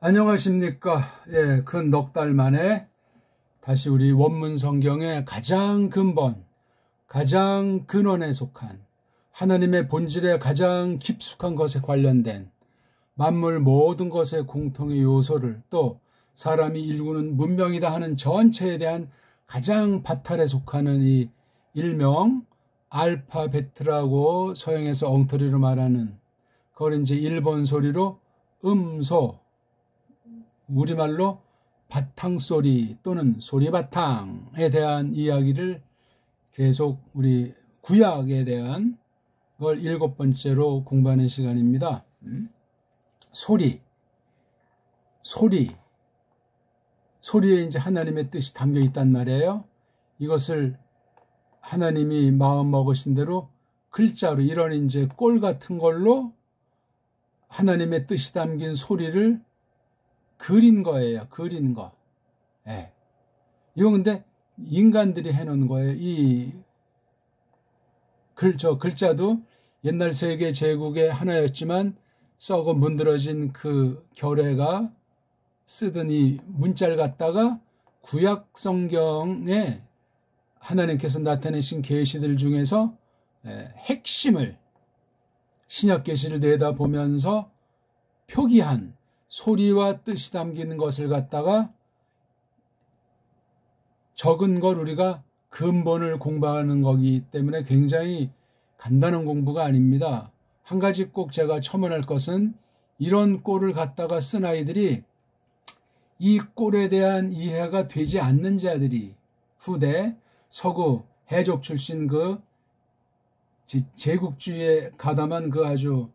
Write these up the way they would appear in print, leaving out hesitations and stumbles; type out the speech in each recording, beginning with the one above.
안녕하십니까. 예, 근 넉 달 만에 다시 우리 원문 성경의 가장 근본, 가장 근원에 속한 하나님의 본질의 가장 깊숙한 것에 관련된 만물 모든 것의 공통의 요소를 또 사람이 일구는 문명이다 하는 전체에 대한 가장 바탈에 속하는 이 일명 알파베트라고 서양에서 엉터리로 말하는 그걸 이제 일본 소리로 음소, 우리말로 바탕소리 또는 소리바탕에 대한 이야기를 계속 우리 구약에 대한 걸 7번째로 공부하는 시간입니다. 소리에 이제 하나님의 뜻이 담겨 있단 말이에요. 이것을 하나님이 마음 먹으신 대로 글자로 이런 이제 꼴 같은 걸로 하나님의 뜻이 담긴 소리를 그린 거예요. 그린 거. 예. 이거 근데 인간들이 해놓은 거예요. 이 글자도 옛날 세계 제국의 하나였지만 썩어 문드러진 그 결의가 쓰던 이 문자를 갖다가 구약 성경에 하나님께서 나타내신 계시들 중에서 핵심을 신약 계시를 내다보면서 표기한 소리와 뜻이 담긴 것을 갖다가 적은 걸 우리가 근본을 공부하는 거기 때문에 굉장히 간단한 공부가 아닙니다. 한 가지 꼭 제가 첨언할 것은 이런 꼴을 갖다가 쓴 아이들이 이 꼴에 대한 이해가 되지 않는 자들이 후대 서구 해족 출신 그 제국주의에 가담한 그 아주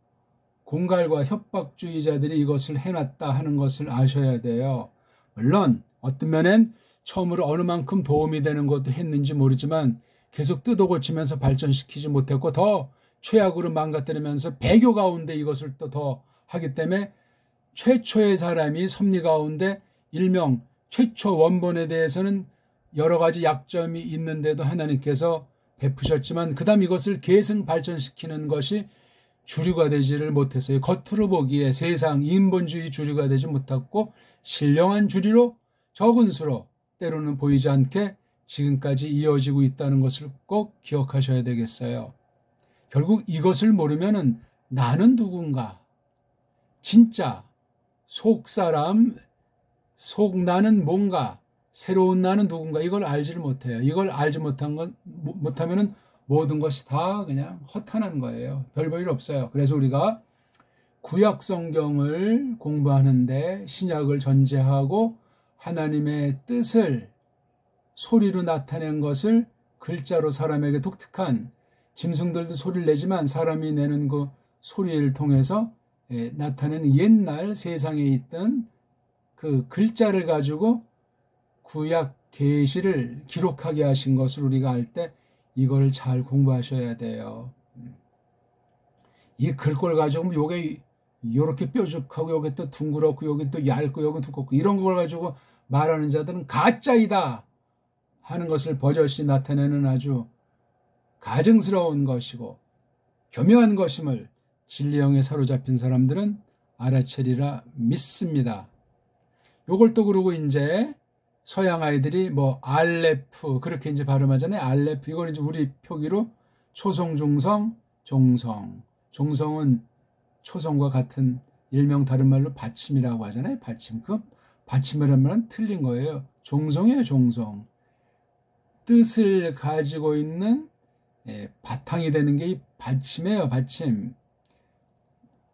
공갈과 협박주의자들이 이것을 해놨다 하는 것을 아셔야 돼요. 물론 어떤 면엔 처음으로 어느 만큼 도움이 되는 것도 했는지 모르지만 계속 뜯어고치면서 발전시키지 못했고 더 최악으로 망가뜨리면서 배교 가운데 이것을 또 더 하기 때문에 최초의 사람이 섭리 가운데 일명 최초 원본에 대해서는 여러 가지 약점이 있는데도 하나님께서 베푸셨지만 그 다음 이것을 계승 발전시키는 것이 주류가 되지를 못했어요. 겉으로 보기에 세상 인본주의 주류가 되지 못했고 신령한 주류로 적은 수로 때로는 보이지 않게 지금까지 이어지고 있다는 것을 꼭 기억하셔야 되겠어요. 결국 이것을 모르면은 나는 누군가, 진짜 속사람, 속나는 뭔가, 새로운 나는 누군가 이걸 알지를 못해요. 이걸 알지 못하면은 모든 것이 다 그냥 허탄한 거예요. 별 볼 일 없어요. 그래서 우리가 구약 성경을 공부하는데 신약을 전제하고 하나님의 뜻을 소리로 나타낸 것을 글자로 사람에게 독특한 짐승들도 소리를 내지만 사람이 내는 그 소리를 통해서 나타내는 옛날 세상에 있던 그 글자를 가지고 구약 계시를 기록하게 하신 것을 우리가 알 때 이걸 잘 공부하셔야 돼요. 이 글꼴 가지고 요게 요렇게 뾰족하고 요게 또 둥그렇고 요게 또 얇고 요게 두껍고 이런 걸 가지고 말하는 자들은 가짜이다 하는 것을 버젓이 나타내는 아주 가증스러운 것이고 교묘한 것임을 진리형에 사로잡힌 사람들은 알아채리라 믿습니다. 요걸 또 그러고 이제 서양 아이들이 뭐 알레프 그렇게 이제 발음하잖아요. 알레프 이걸 이제 우리 표기로 초성, 중성, 종성. 종성은 초성과 같은 일명 다른 말로 받침이라고 하잖아요. 받침. 그 받침이라는 말은 틀린 거예요. 종성이에요. 종성. 뜻을 가지고 있는 바탕이 되는 게 이 받침이에요. 받침.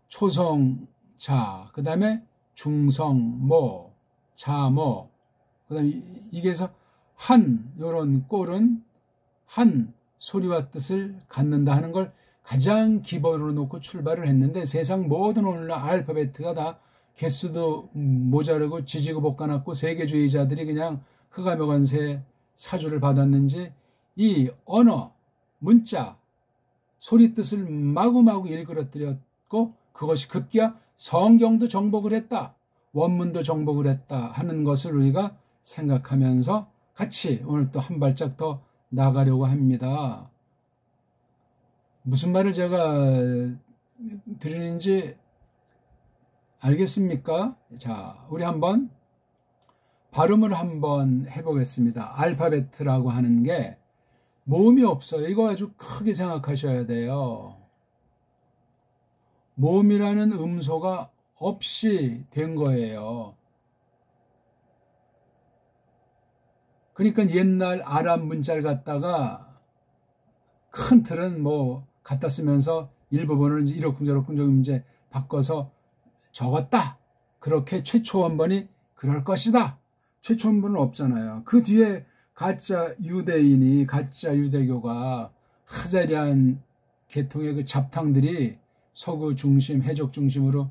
초성, 자. 그 다음에 중성, 모, 자, 모. 그 다음에 이게서 한 요런 꼴은 한 소리와 뜻을 갖는다 하는 걸 가장 기본으로 놓고 출발을 했는데 세상 모든 오늘날 알파베트가 다 개수도 모자르고 지지고 볶아놨고 세계주의자들이 그냥 흑암의 권세 사주를 받았는지 이 언어, 문자, 소리 뜻을 마구마구 일그러뜨렸고 그것이 급기야 성경도 정복을 했다. 원문도 정복을 했다 하는 것을 우리가 생각하면서 같이 오늘 또 한 발짝 더 나가려고 합니다. 무슨 말을 제가 드리는지 알겠습니까? 자, 우리 한번 발음을 한번 해보겠습니다. 알파벳이라고 하는 게 모음이 없어요. 이거 아주 크게 생각하셔야 돼요. 모음이라는 음소가 없이 된 거예요. 그러니까 옛날 아랍 문자를 갖다가 큰 틀은 뭐 갖다 쓰면서 일부분을 이러쿵저러쿵 이제 바꿔서 적었다. 그렇게 최초 원본이 그럴 것이다. 최초 원본은 없잖아요. 그 뒤에 가짜 유대인이, 가짜 유대교가 하자리한 계통의 그 잡탕들이 서구 중심, 해적 중심으로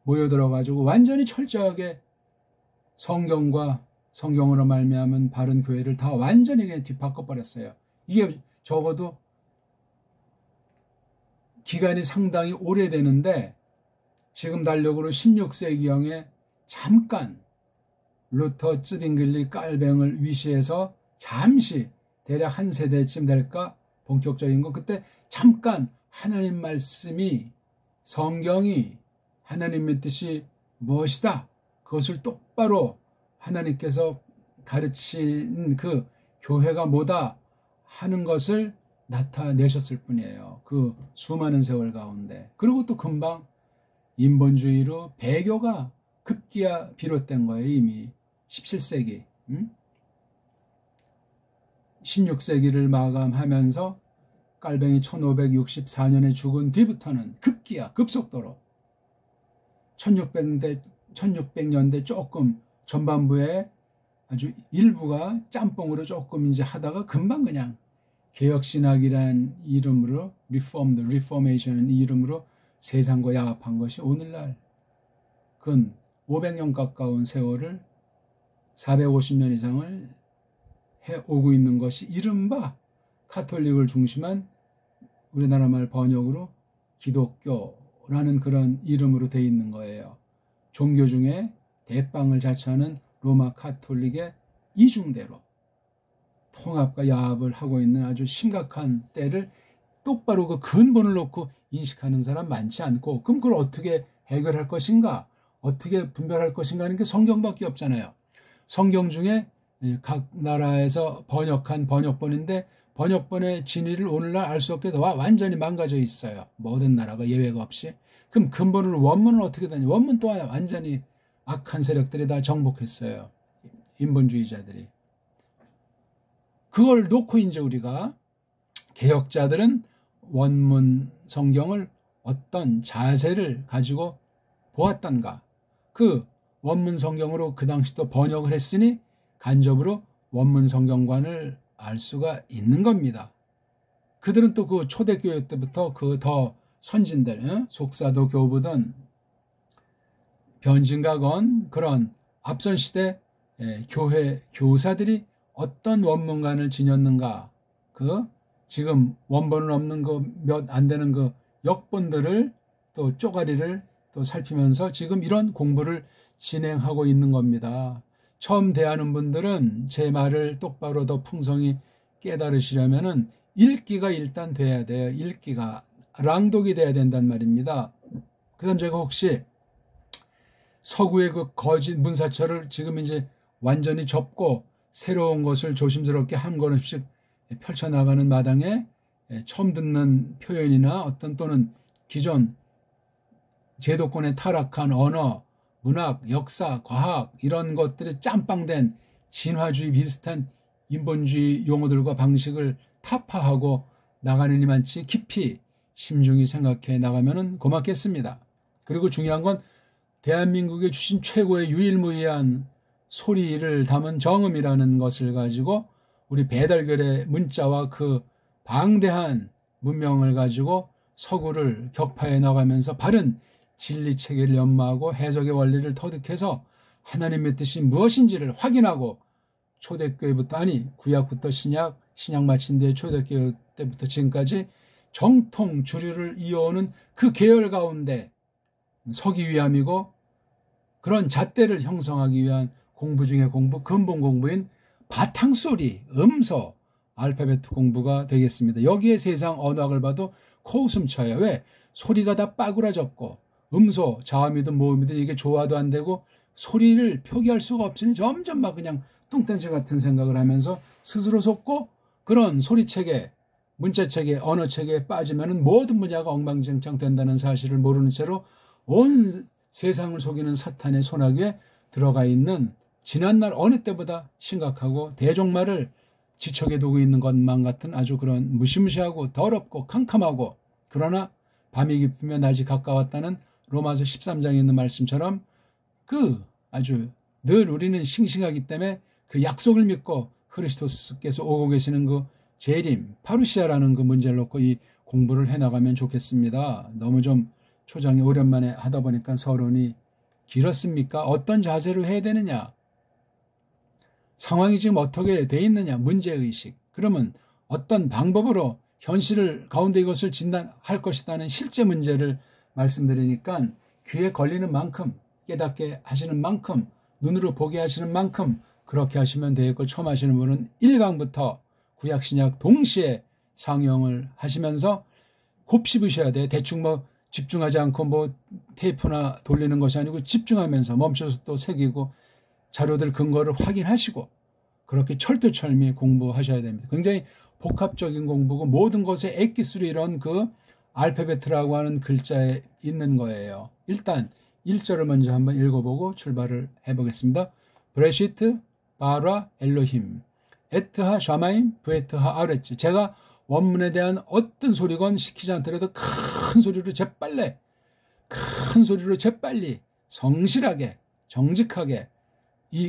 모여들어가지고 완전히 철저하게 성경과 성경으로 말미암은 바른 교회를 다 완전히 그냥 뒤바꿔 버렸어요. 이게 적어도 기간이 상당히 오래되는데 지금 달력으로 16세기경에 잠깐 루터, 쯔빙글리, 깔뱅을 위시해서 잠시 대략 한 세대쯤 될까 본격적인 거, 그때 잠깐 하나님 말씀이, 성경이 하나님의 뜻이 무엇이다, 그것을 똑바로 하나님께서 가르친 그 교회가 뭐다 하는 것을 나타내셨을 뿐이에요. 그 수많은 세월 가운데. 그리고 또 금방 인본주의로 배교가 급기야 비롯된 거예요. 이미 17세기 16세기를 마감하면서 깔뱅이 1564년에 죽은 뒤부터는 급기야 급속도로 1600년대 조금 전반부에 아주 일부가 짬뽕으로 조금 이제 하다가 금방 그냥 개혁신학이란 이름으로 리포메이션 이름으로 세상과 야합한 것이 오늘날 근 500년 가까운 세월을 450년 이상을 해오고 있는 것이 이른바 카톨릭을 중심한 우리나라 말 번역으로 기독교라는 그런 이름으로 되어 있는 거예요. 종교 중에 대빵을 자처하는 로마 카톨릭의 이중대로 통합과 야합을 하고 있는 아주 심각한 때를 똑바로 그 근본을 놓고 인식하는 사람 많지 않고, 그럼 그걸 어떻게 해결할 것인가, 어떻게 분별할 것인가 하는 게 성경밖에 없잖아요. 성경 중에 각 나라에서 번역한 번역본인데 번역본의 진위를 오늘날 알 수 없게 완전히 망가져 있어요. 모든 나라가 예외가 없이. 그럼 근본을 원문은 어떻게 되냐. 원문 또한 완전히 악한 세력들이 다 정복했어요. 인본주의자들이. 그걸 놓고 이제 우리가 개혁자들은 원문 성경을 어떤 자세를 가지고 보았던가. 그 원문 성경으로 그 당시 또 번역을 했으니 간접으로 원문 성경관을 알 수가 있는 겁니다. 그들은 또 그 초대교회 때부터 그 더 선진들, 속사도 교부든 변진가건 그런 앞선 시대 교회 교사들이 어떤 원문관을 지녔는가, 그 지금 원본은 없는 그 몇 안 되는 그 역본들을 또 쪼가리를 또 살피면서 지금 이런 공부를 진행하고 있는 겁니다. 처음 대하는 분들은 제 말을 똑바로 더 풍성히 깨달으시려면은 읽기가 일단 돼야 돼요. 읽기가 랑독이 돼야 된단 말입니다. 그다음 제가 혹시 서구의 그 거짓 문사처를 지금 이제 완전히 접고 새로운 것을 조심스럽게 한 걸음씩 펼쳐나가는 마당에 처음 듣는 표현이나 어떤 또는 기존 제도권에 타락한 언어, 문학, 역사, 과학 이런 것들이 짬빵된 진화주의 비슷한 인본주의 용어들과 방식을 타파하고 나가는 이만치 깊이 심중히 생각해 나가면 고맙겠습니다. 그리고 중요한 건 대한민국에 주신 최고의 유일무이한 소리를 담은 정음이라는 것을 가지고 우리 배달결의 문자와 그 방대한 문명을 가지고 서구를 격파해 나가면서 바른 진리체계를 연마하고 해석의 원리를 터득해서 하나님의 뜻이 무엇인지를 확인하고 초대교회부터 구약부터 신약 마친 뒤에 초대교회 때부터 지금까지 정통 주류를 이어오는 그 계열 가운데 서기 위함이고 그런 잣대를 형성하기 위한 공부 중의 공부, 근본 공부인 바탕소리, 음소, 알파벳 공부가 되겠습니다. 여기에 세상 언어학을 봐도 코웃음 쳐요. 왜? 소리가 다 빠그라졌고 음소, 자음이든 모음이든 이게 조화도 안 되고 소리를 표기할 수가 없으니 점점 막 그냥 뚱딴지 같은 생각을 하면서 스스로 속고 그런 소리체계, 문자체계, 언어체계에 빠지면은 모든 분야가 엉망진창 된다는 사실을 모르는 채로 온 세상을 속이는 사탄의 소나기에 들어가 있는 지난날 어느 때보다 심각하고 대종말을 지척에 두고 있는 것만 같은 아주 그런 무시무시하고 더럽고 캄캄하고 그러나 밤이 깊으면 낮이 가까웠다는 로마서 13장에 있는 말씀처럼 그 아주 늘 우리는 싱싱하기 때문에 그 약속을 믿고 그리스도께서 오고 계시는 그 재림, 파루시아라는 그 문제를 놓고 이 공부를 해나가면 좋겠습니다. 너무 좀 초장이 오랜만에 하다 보니까 서론이 길었습니까? 어떤 자세로 해야 되느냐? 상황이 지금 어떻게 돼 있느냐? 문제의식. 그러면 어떤 방법으로 현실을 가운데 이것을 진단할 것이다는 실제 문제를 말씀드리니까 귀에 걸리는 만큼 깨닫게 하시는 만큼 눈으로 보게 하시는 만큼 그렇게 하시면 되겠고 처음 하시는 분은 1강부터 구약 신약 동시에 상영을 하시면서 곱씹으셔야 돼. 대충 뭐 집중하지 않고 뭐 테이프나 돌리는 것이 아니고 집중하면서 멈춰서 또 새기고 자료들 근거를 확인하시고 그렇게 철두철미 공부하셔야 됩니다. 굉장히 복합적인 공부고 모든 것에 액기수로 이런 그 알파벳이라고 하는 글자에 있는 거예요. 일단 1절을 먼저 한번 읽어보고 출발을 해보겠습니다. 브레시트 바라 엘로힘 에트하 샤마임 브에트하 아레츠. 제가 원문에 대한 어떤 소리건 시키지 않더라도 큰 소리로 재빨리 큰 소리로 재빨리 성실하게 정직하게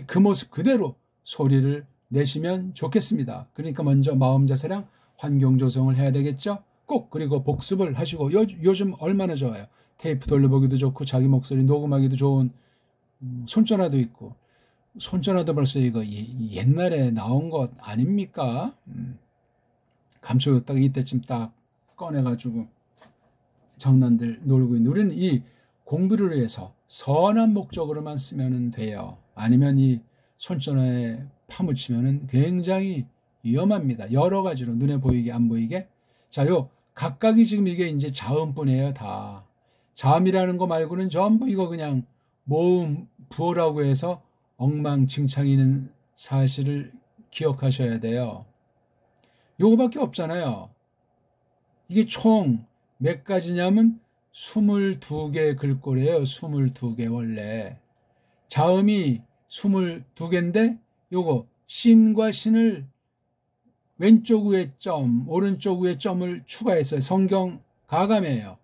그 모습 그대로 소리를 내시면 좋겠습니다. 그러니까 먼저 마음 자세랑 환경 조성을 해야 되겠죠. 꼭 그리고 복습을 하시고 요즘 얼마나 좋아요. 테이프 돌려보기도 좋고 자기 목소리 녹음하기도 좋은 손전화도 있고 손전화도 벌써 이거 옛날에 나온 것 아닙니까? 감춰뒀다가 이때쯤 딱 꺼내가지고 장난들 놀고 있는 우리는 이 공부를 위해서 선한 목적으로만 쓰면 돼요. 아니면 이 손전화에 파묻히면 굉장히 위험합니다. 여러 가지로 눈에 보이게 안 보이게. 자, 요 각각이 지금 이게 이제 자음뿐이에요. 다. 자음이라는 거 말고는 전부 이거 그냥 모음, 부호라고 해서 엉망진창이는 사실을 기억하셔야 돼요. 요거밖에 없잖아요. 이게 총 몇 가지냐면 22개 글꼴이에요. 22개 원래. 자음이 22개인데 요거 신과 신을 왼쪽 위에 점, 오른쪽 위에 점을 추가했어요. 성경 가감이에요.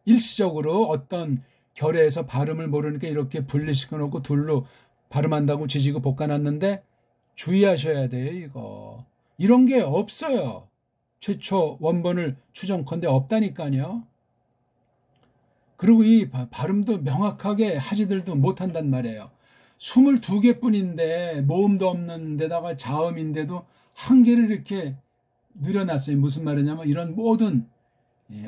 일시적으로 어떤 결에서 발음을 모르니까 이렇게 분리시켜 놓고 둘로 발음한다고 지지고 볶아놨는데 주의하셔야 돼요. 이거. 이런 게 없어요. 최초 원본을 추정컨대 없다니까요. 그리고 이 발음도 명확하게 하지들도 못한단 말이에요. 22개 뿐인데 모음도 없는 데다가 자음인데도 한 개를 이렇게 늘여놨어요. 무슨 말이냐면 이런 모든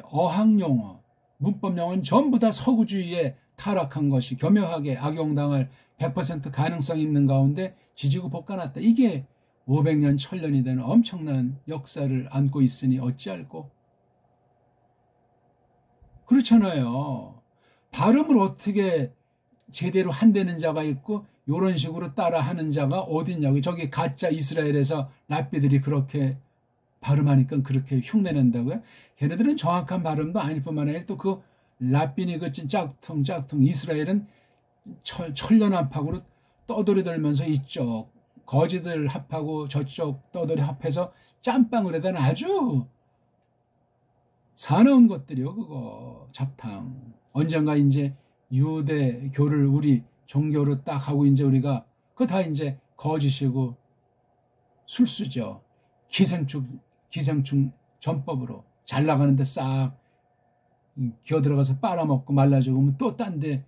어학용어, 문법용어는 전부 다 서구주의에 타락한 것이 교묘하게 악용당할 100% 가능성이 있는 가운데 지지고 볶아놨다. 이게 500년, 1000년이 되는 엄청난 역사를 안고 있으니 어찌할꼬. 그렇잖아요. 발음을 어떻게 제대로 한다는 자가 있고 이런 식으로 따라하는 자가 어딨냐고. 저기 가짜 이스라엘에서 랍비들이 그렇게 발음하니까 그렇게 흉내낸다고요. 걔네들은 정확한 발음도 아닐 뿐만 아니라 또 그 랍비니 그 짝퉁 이스라엘은 천년 합학으로 떠돌이 들면서 이쪽 거지들 합하고 저쪽 떠돌이 합해서 짬빵을 해다는 아주 사나운 것들이요. 그거 잡탕. 언젠가 이제 유대교를 우리 종교로 딱 하고 이제 우리가 그거 다 이제 거짓이고 술수죠. 기생충 전법으로 잘 나가는데 싹 기어 들어가서 빨아먹고 말라지고 또 딴 데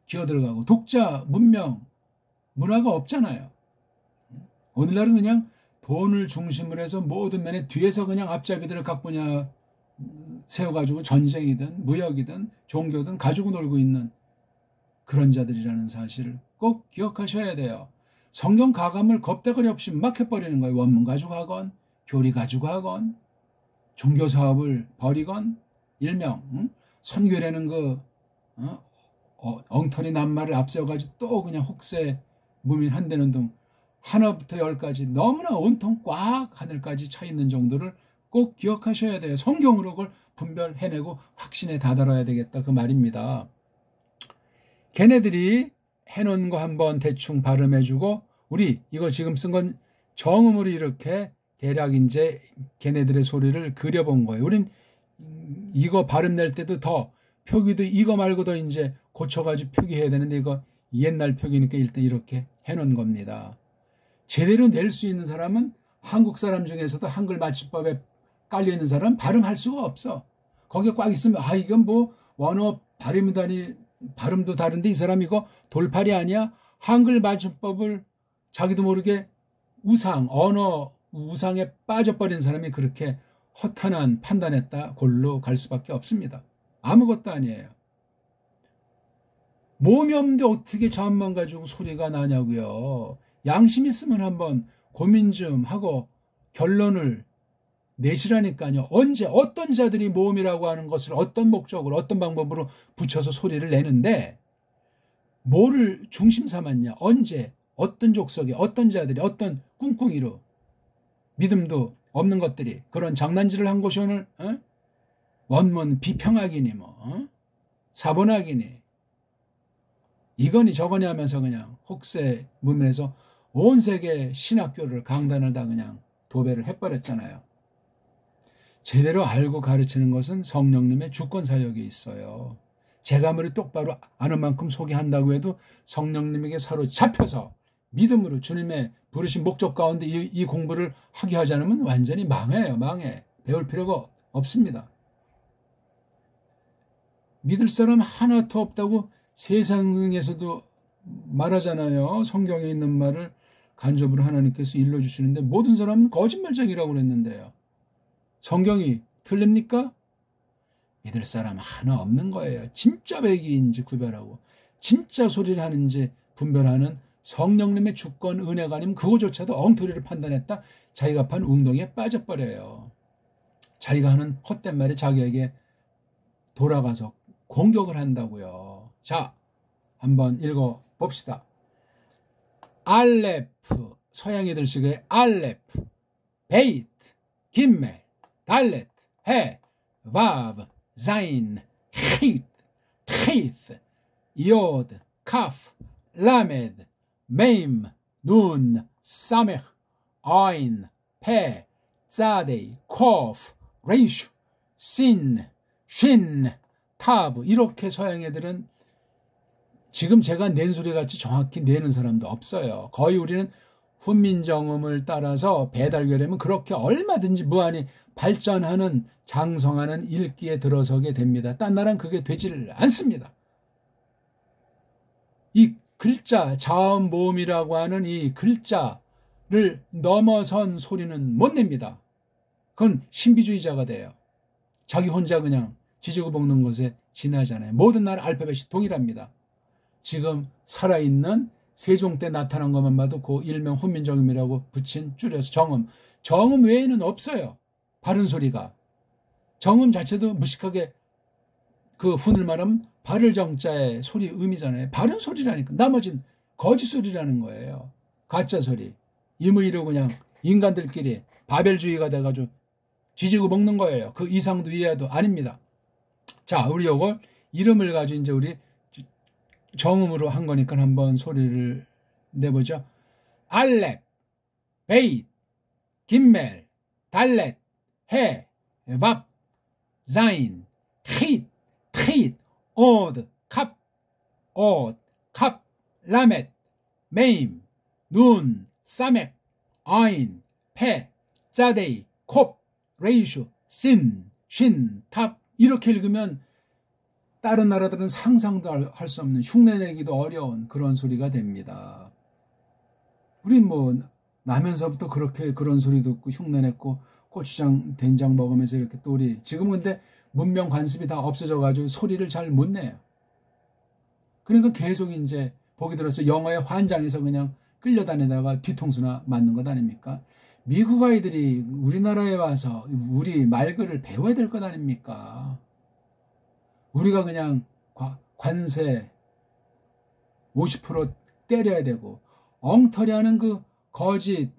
기어 들어가고 독자 문화가 없잖아요. 오늘날은 그냥 돈을 중심으로 해서 모든 면에 뒤에서 그냥 앞잡이들을 각 분야 세워가지고 전쟁이든 무역이든 종교든 가지고 놀고 있는 그런 자들이라는 사실을 꼭 기억하셔야 돼요. 성경 가감을 겁대거리 없이 막 해버리는 거예요. 원문 가지고 하건 교리 가지고 하건 종교 사업을 벌이건 일명 선교라는 그 엉터리 낱말을 앞세워가지고 또 그냥 혹세 무민한다는 등 하나부터 열까지 너무나 온통 꽉 하늘까지 차 있는 정도를 꼭 기억하셔야 돼요. 성경으로 그걸 분별해내고 확신에 다다라야 되겠다 그 말입니다. 걔네들이 해놓은 거 한번 대충 발음해주고 우리 이거 지금 쓴 건 정음으로 이렇게 대략 이제 걔네들의 소리를 그려본 거예요. 우린 이거 발음 낼 때도 더 표기도 이거 말고도 이제 고쳐가지고 표기해야 되는데 이거 옛날 표기니까 일단 이렇게 해놓은 겁니다. 제대로 낼 수 있는 사람은 한국 사람 중에서도 한글 맞춤법에 깔려있는 사람 발음할 수가 없어. 거기에 꽉 있으면 이건 뭐 원어 발음도 다른데 이 사람 이거 돌팔이 아니야? 한글 맞춤법을 자기도 모르게 언어 우상에 빠져버린 사람이 그렇게 허탄한 판단했다 골로 갈 수밖에 없습니다. 아무것도 아니에요. 몸이 없는데 어떻게 자음만 가지고 소리가 나냐고요. 양심 있으면 한번 고민 좀 하고 결론을 내시라니까요. 언제 어떤 자들이 모음이라고 하는 것을 어떤 목적으로 어떤 방법으로 붙여서 소리를 내는데 뭐를 중심 삼았냐. 언제 어떤 족속이 어떤 자들이 어떤 꿍꿍이로 믿음도 없는 것들이 그런 장난질을 한 것이 오늘 원문 비평하기니 사본하기니 이거니 저거니 하면서 그냥 혹세 문면에서 온 세계 신학교를 강단을 다 그냥 도배를 해버렸잖아요. 제대로 알고 가르치는 것은 성령님의 주권 사역이 있어요. 제가 아무리 똑바로 아는 만큼 소개한다고 해도 성령님에게 사로잡혀서 믿음으로 주님의 부르신 목적 가운데 이 공부를 하게 하지 않으면 완전히 망해요. 망해. 배울 필요가 없습니다. 믿을 사람 하나도 없다고 세상에서도 말하잖아요. 성경에 있는 말을 간접으로 하나님께서 일러주시는데 모든 사람은 거짓말쟁이라고 그랬는데요. 성경이 틀립니까? 믿을 사람 하나 없는 거예요. 진짜 백이인지 구별하고 진짜 소리를 하는지 분별하는 성령님의 주권 은혜가 아니면 그거조차도 엉터리를 판단했다. 자기가 판 웅덩이에 빠져버려요. 자기가 하는 헛된 말이 자기에게 돌아가서 공격을 한다고요. 자, 한번 읽어봅시다. 알레프, 서양이들 식의 알레프, 베이트, 김멜, 달렛, 해, 바브, 자인, 히트, 트히트, 요드, 카프, 라메드, 메임, 눈, 사메흐, 아인, 페, 짜데이, 코프, 레이슈, 신, 쉰, 타브 이렇게 서양 애들은 지금 제가 낸 소리 같이 정확히 내는 사람도 없어요. 거의 우리는 훈민정음을 따라서 배달결함은 그렇게 얼마든지 무한히 발전하는 장성하는 읽기에 들어서게 됩니다. 딴 나라는 그게 되지를 않습니다. 이 글자 자음 모음이라고 하는 이 글자를 넘어선 소리는 못 냅니다. 그건 신비주의자가 돼요. 자기 혼자 그냥 지지고 볶는 것에 지나잖아요. 모든 나라 알파벳이 동일합니다. 지금 살아있는 세종 때 나타난 것만 봐도 그 일명 훈민정음이라고 붙인 줄여서 정음. 정음 외에는 없어요. 바른 소리가. 정음 자체도 무식하게 그 훈을 말하면 바를 정자의 소리 음이잖아요. 바른 소리라니까. 나머지는 거짓 소리라는 거예요. 가짜 소리. 임의로 그냥 인간들끼리 바벨주의가 돼가지고 지지고 먹는 거예요. 그 이상도 이하도 아닙니다. 자, 우리 요걸 이름을 가지고 이제 우리 정음으로 한 거니까 한번 소리를 내보죠. 알렙, 베이트, 김멜, 달렛, 해, 밥, 자인, 히트, 트히트, 오드, 캅, 라멧, 메임, 눈, 사멕, 아인, 페, 짜데이, 콥, 레이슈, 신, 쉰, 탑 이렇게 읽으면 다른 나라들은 상상도 할 수 없는 흉내내기도 어려운 그런 소리가 됩니다. 우린 뭐 나면서부터 그렇게 그런 소리 듣고 흉내냈고 고추장 된장 먹으면서 이렇게 또 우리 지금 근데 문명 관습이 다 없어져가지고 소리를 잘 못 내요. 그러니까 계속 이제 보기 들어서 영어에 환장해서 그냥 끌려다니다가 뒤통수나 맞는 것 아닙니까? 미국 아이들이 우리나라에 와서 우리 말글을 배워야 될 것 아닙니까? 우리가 그냥 관세 50% 때려야 되고, 엉터리 하는 그 거짓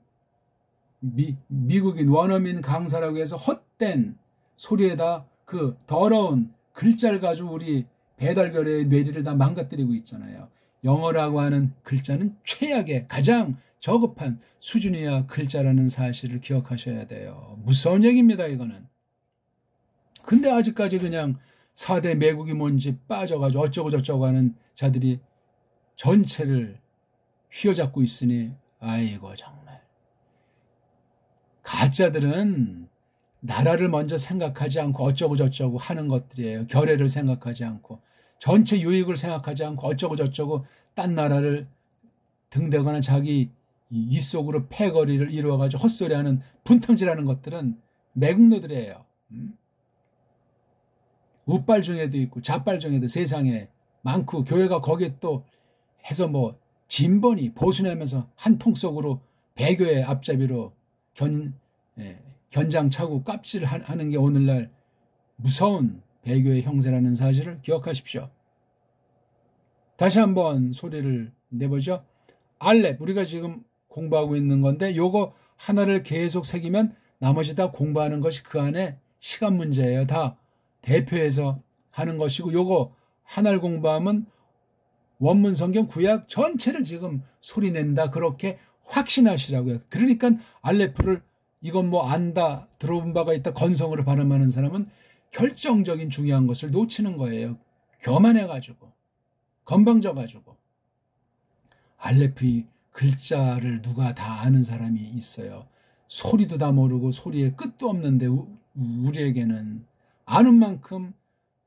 미국인 원어민 강사라고 해서 헛된 소리에다 그 더러운 글자를 가지고 우리 배달결의 뇌리를 다 망가뜨리고 있잖아요. 영어라고 하는 글자는 최악의 가장 저급한 수준이야 글자라는 사실을 기억하셔야 돼요. 무서운 얘기입니다, 이거는. 근데 아직까지 그냥 4대 매국이 뭔지 빠져가지고 어쩌고 저쩌고 하는 자들이 전체를 휘어잡고 있으니, 아이고 정말. 가짜들은 나라를 먼저 생각하지 않고 어쩌고 저쩌고 하는 것들이에요. 결의를 생각하지 않고, 전체 유익을 생각하지 않고 어쩌고 저쩌고 딴 나라를 등대거나 자기 이 속으로 패거리를 이루어가지고 헛소리하는 분탕질하는 것들은 매국노들이에요. 우빨 중에도 있고 좌빨 중에도 세상에 많고, 교회가 거기에 또 해서 뭐 진번이 보수내면서 한 통 속으로 배교의 앞잡이로 견장 차고 깝질하는 게 오늘날 무서운 배교의 형세라는 사실을 기억하십시오. 다시 한번 소리를 내보죠. 알렙, 우리가 지금 공부하고 있는 건데 요거 하나를 계속 새기면 나머지 다 공부하는 것이 그 안에 시간 문제예요. 다 대표해서 하는 것이고, 요거 하나를 공부하면 원문 성경 구약 전체를 지금 소리낸다, 그렇게 확신하시라고요. 그러니까 알레프를 이건 뭐 안다, 들어본 바가 있다, 건성으로 발음하는 사람은 결정적인 중요한 것을 놓치는 거예요. 교만해가지고, 건방져가지고. 알레프 글자를 누가 다 아는 사람이 있어요. 소리도 다 모르고 소리에 끝도 없는데 우리에게는 아는 만큼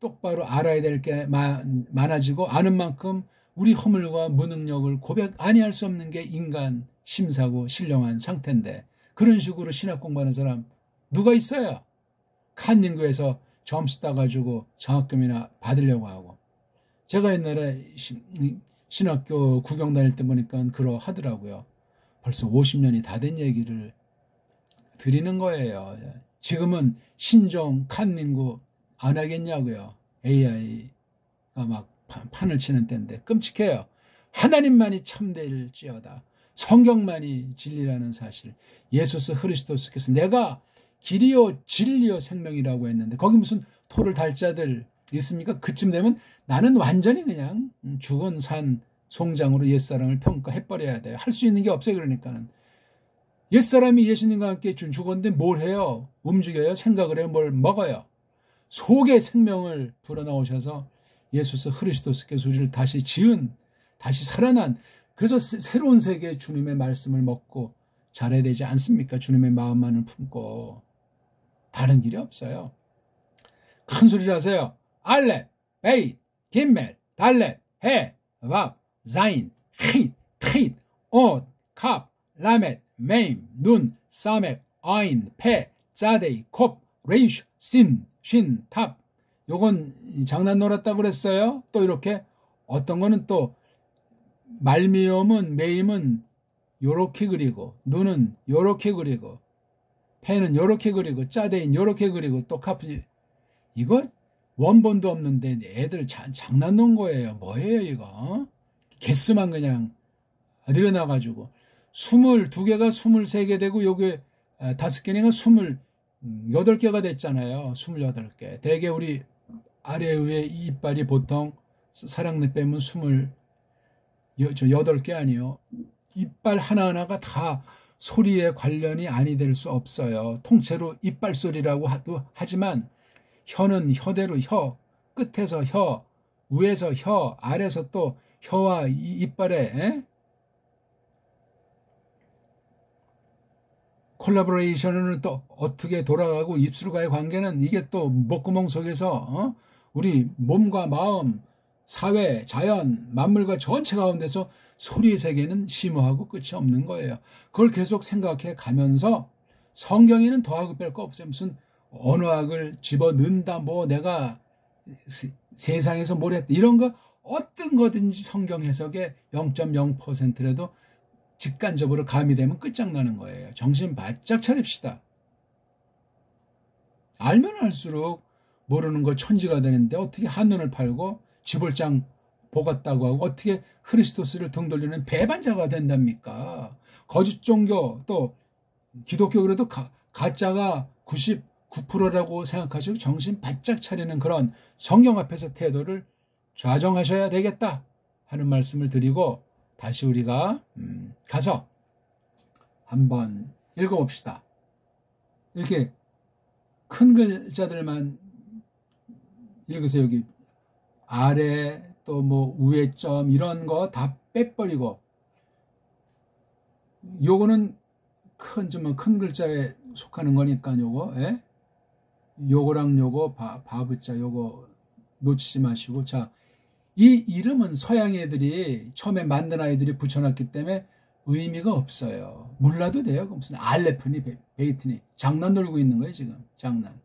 똑바로 알아야 될 게 많아지고, 아는 만큼 우리 허물과 무능력을 고백 아니할 수 없는 게 인간 심사고 신령한 상태인데, 그런 식으로 신학 공부하는 사람 누가 있어요? 칸닝교에서 점수 따가지고 장학금이나 받으려고 하고. 제가 옛날에 신학교 구경 다닐 때 보니까 그러하더라고요. 벌써 50년이 다 된 얘기를 드리는 거예요. 지금은 신종 칸닝구 안 하겠냐고요. AI가 막 판을 치는 때인데 끔찍해요. 하나님만이 참될지어다. 성경만이 진리라는 사실. 예수스 그리스도께서 내가 길이요 진리요 생명이라고 했는데 거기 무슨 토를 달 자들 있습니까? 그쯤 되면 나는 완전히 그냥 죽은 산 송장으로 옛사람을 평가해버려야 돼요. 할 수 있는 게 없어요. 그러니까는. 옛사람이 예수님과 함께 죽었는데 뭘 해요? 움직여요? 생각을 해요? 뭘 먹어요? 속에 생명을 불어넣으셔서 예수스 그리스도께서 우리를 다시 지은, 다시 살아난, 그래서 새로운 세계의 주님의 말씀을 먹고 자라야 되지 않습니까? 주님의 마음만을 품고. 다른 길이 없어요. 큰 소리를 하세요. 알렙, 베잇, 김멜, 달렛, 해, 밥, 자인, 힛, 흣, 옷, 캅, 라멧, 메임, 눈, 사멕, 아인, 페, 짜데이, 콥, 레이슈, 신, 쉰, 탑. 요건 장난 놀았다고 그랬어요. 또 이렇게 어떤 거는 또 말미음은 메임은 요렇게 그리고, 눈은 요렇게 그리고, 페는 요렇게 그리고, 짜데인 요렇게 그리고, 또 카프. 이거 원본도 없는데 애들 장난 놓은 거예요. 뭐예요 이거? 개수만 그냥 늘어나가지고 22개가 23개 되고 요게 5개니까 28개가 됐잖아요. 28개. 대개 우리 아래 위에 이빨이 보통 사랑니 빼면 28개 아니요. 이빨 하나하나가 다 소리에 관련이 아니 될 수 없어요. 통째로 이빨 소리라고 하지만 혀는 혀대로 혀, 끝에서 혀, 위에서 혀, 아래에서 또 혀와 이빨에 콜라보레이션은 또 어떻게 돌아가고 입술과의 관계는 이게 또 목구멍 속에서 우리 몸과 마음, 사회, 자연, 만물과 전체 가운데서 소리의 세계는 심오하고 끝이 없는 거예요. 그걸 계속 생각해 가면서 성경에는 더하고 뺄 거 없어요. 무슨 언어학을 집어넣는다, 뭐 내가 세상에서 뭘 했다, 이런 거 어떤 거든지 성경 해석에 0.0%라도 직간접으로 가미되면 끝장나는 거예요. 정신 바짝 차립시다. 알면 알수록 모르는 거 천지가 되는데 어떻게 한눈을 팔고 쥐볼장 먹었다고 하고 어떻게 크리스토스를 등 돌리는 배반자가 된답니까? 거짓 종교 또 기독교 그래도 가짜가 99%라고 생각하시고 정신 바짝 차리는 그런 성경 앞에서 태도를 좌정하셔야 되겠다 하는 말씀을 드리고 다시 우리가 가서 한번 읽어봅시다. 이렇게 큰 글자들만 읽으세요. 여기 아래 또 뭐 위에 점 이런 거 다 빼버리고 요거는 큰 글자에 속하는 거니까 요거 요거랑 요거 바붙자 요거 놓치지 마시고 자, 이 이름은 서양 애들이 처음에 만든 아이들이 붙여놨기 때문에 의미가 없어요. 몰라도 돼요. 무슨 알레프니 베이트니 장난 놀고 있는 거예요 지금. 장난.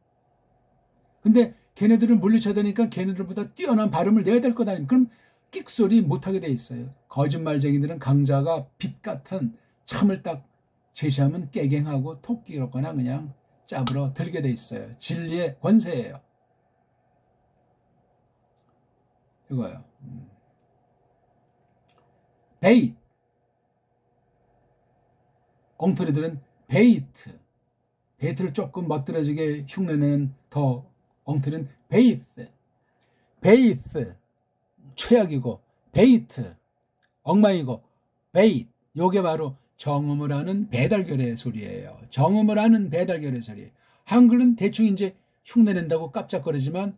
근데 걔네들을 물리쳐야 되니까 걔네들보다 뛰어난 발음을 내야 될 거다. 그럼 끽소리 못하게 돼 있어요. 거짓말쟁이들은 강자가 빛 같은 참을 딱 제시하면 깨갱하고 토끼 이렇거나 그냥 짭으로 들게 돼 있어요. 진리의 권세예요. 이거요. 베이트. 엉터리들은 베이트. 베이트를 조금 멋들어지게 흉내내는 더 엉터리는 베이트. 베이트. 최악이고 베이트. 엉망이고 베이트. 요게 바로 정음을 하는 배달결의 소리예요. 정음을 하는 배달결의 소리. 한글은 대충 이제 흉내낸다고 깜짝거리지만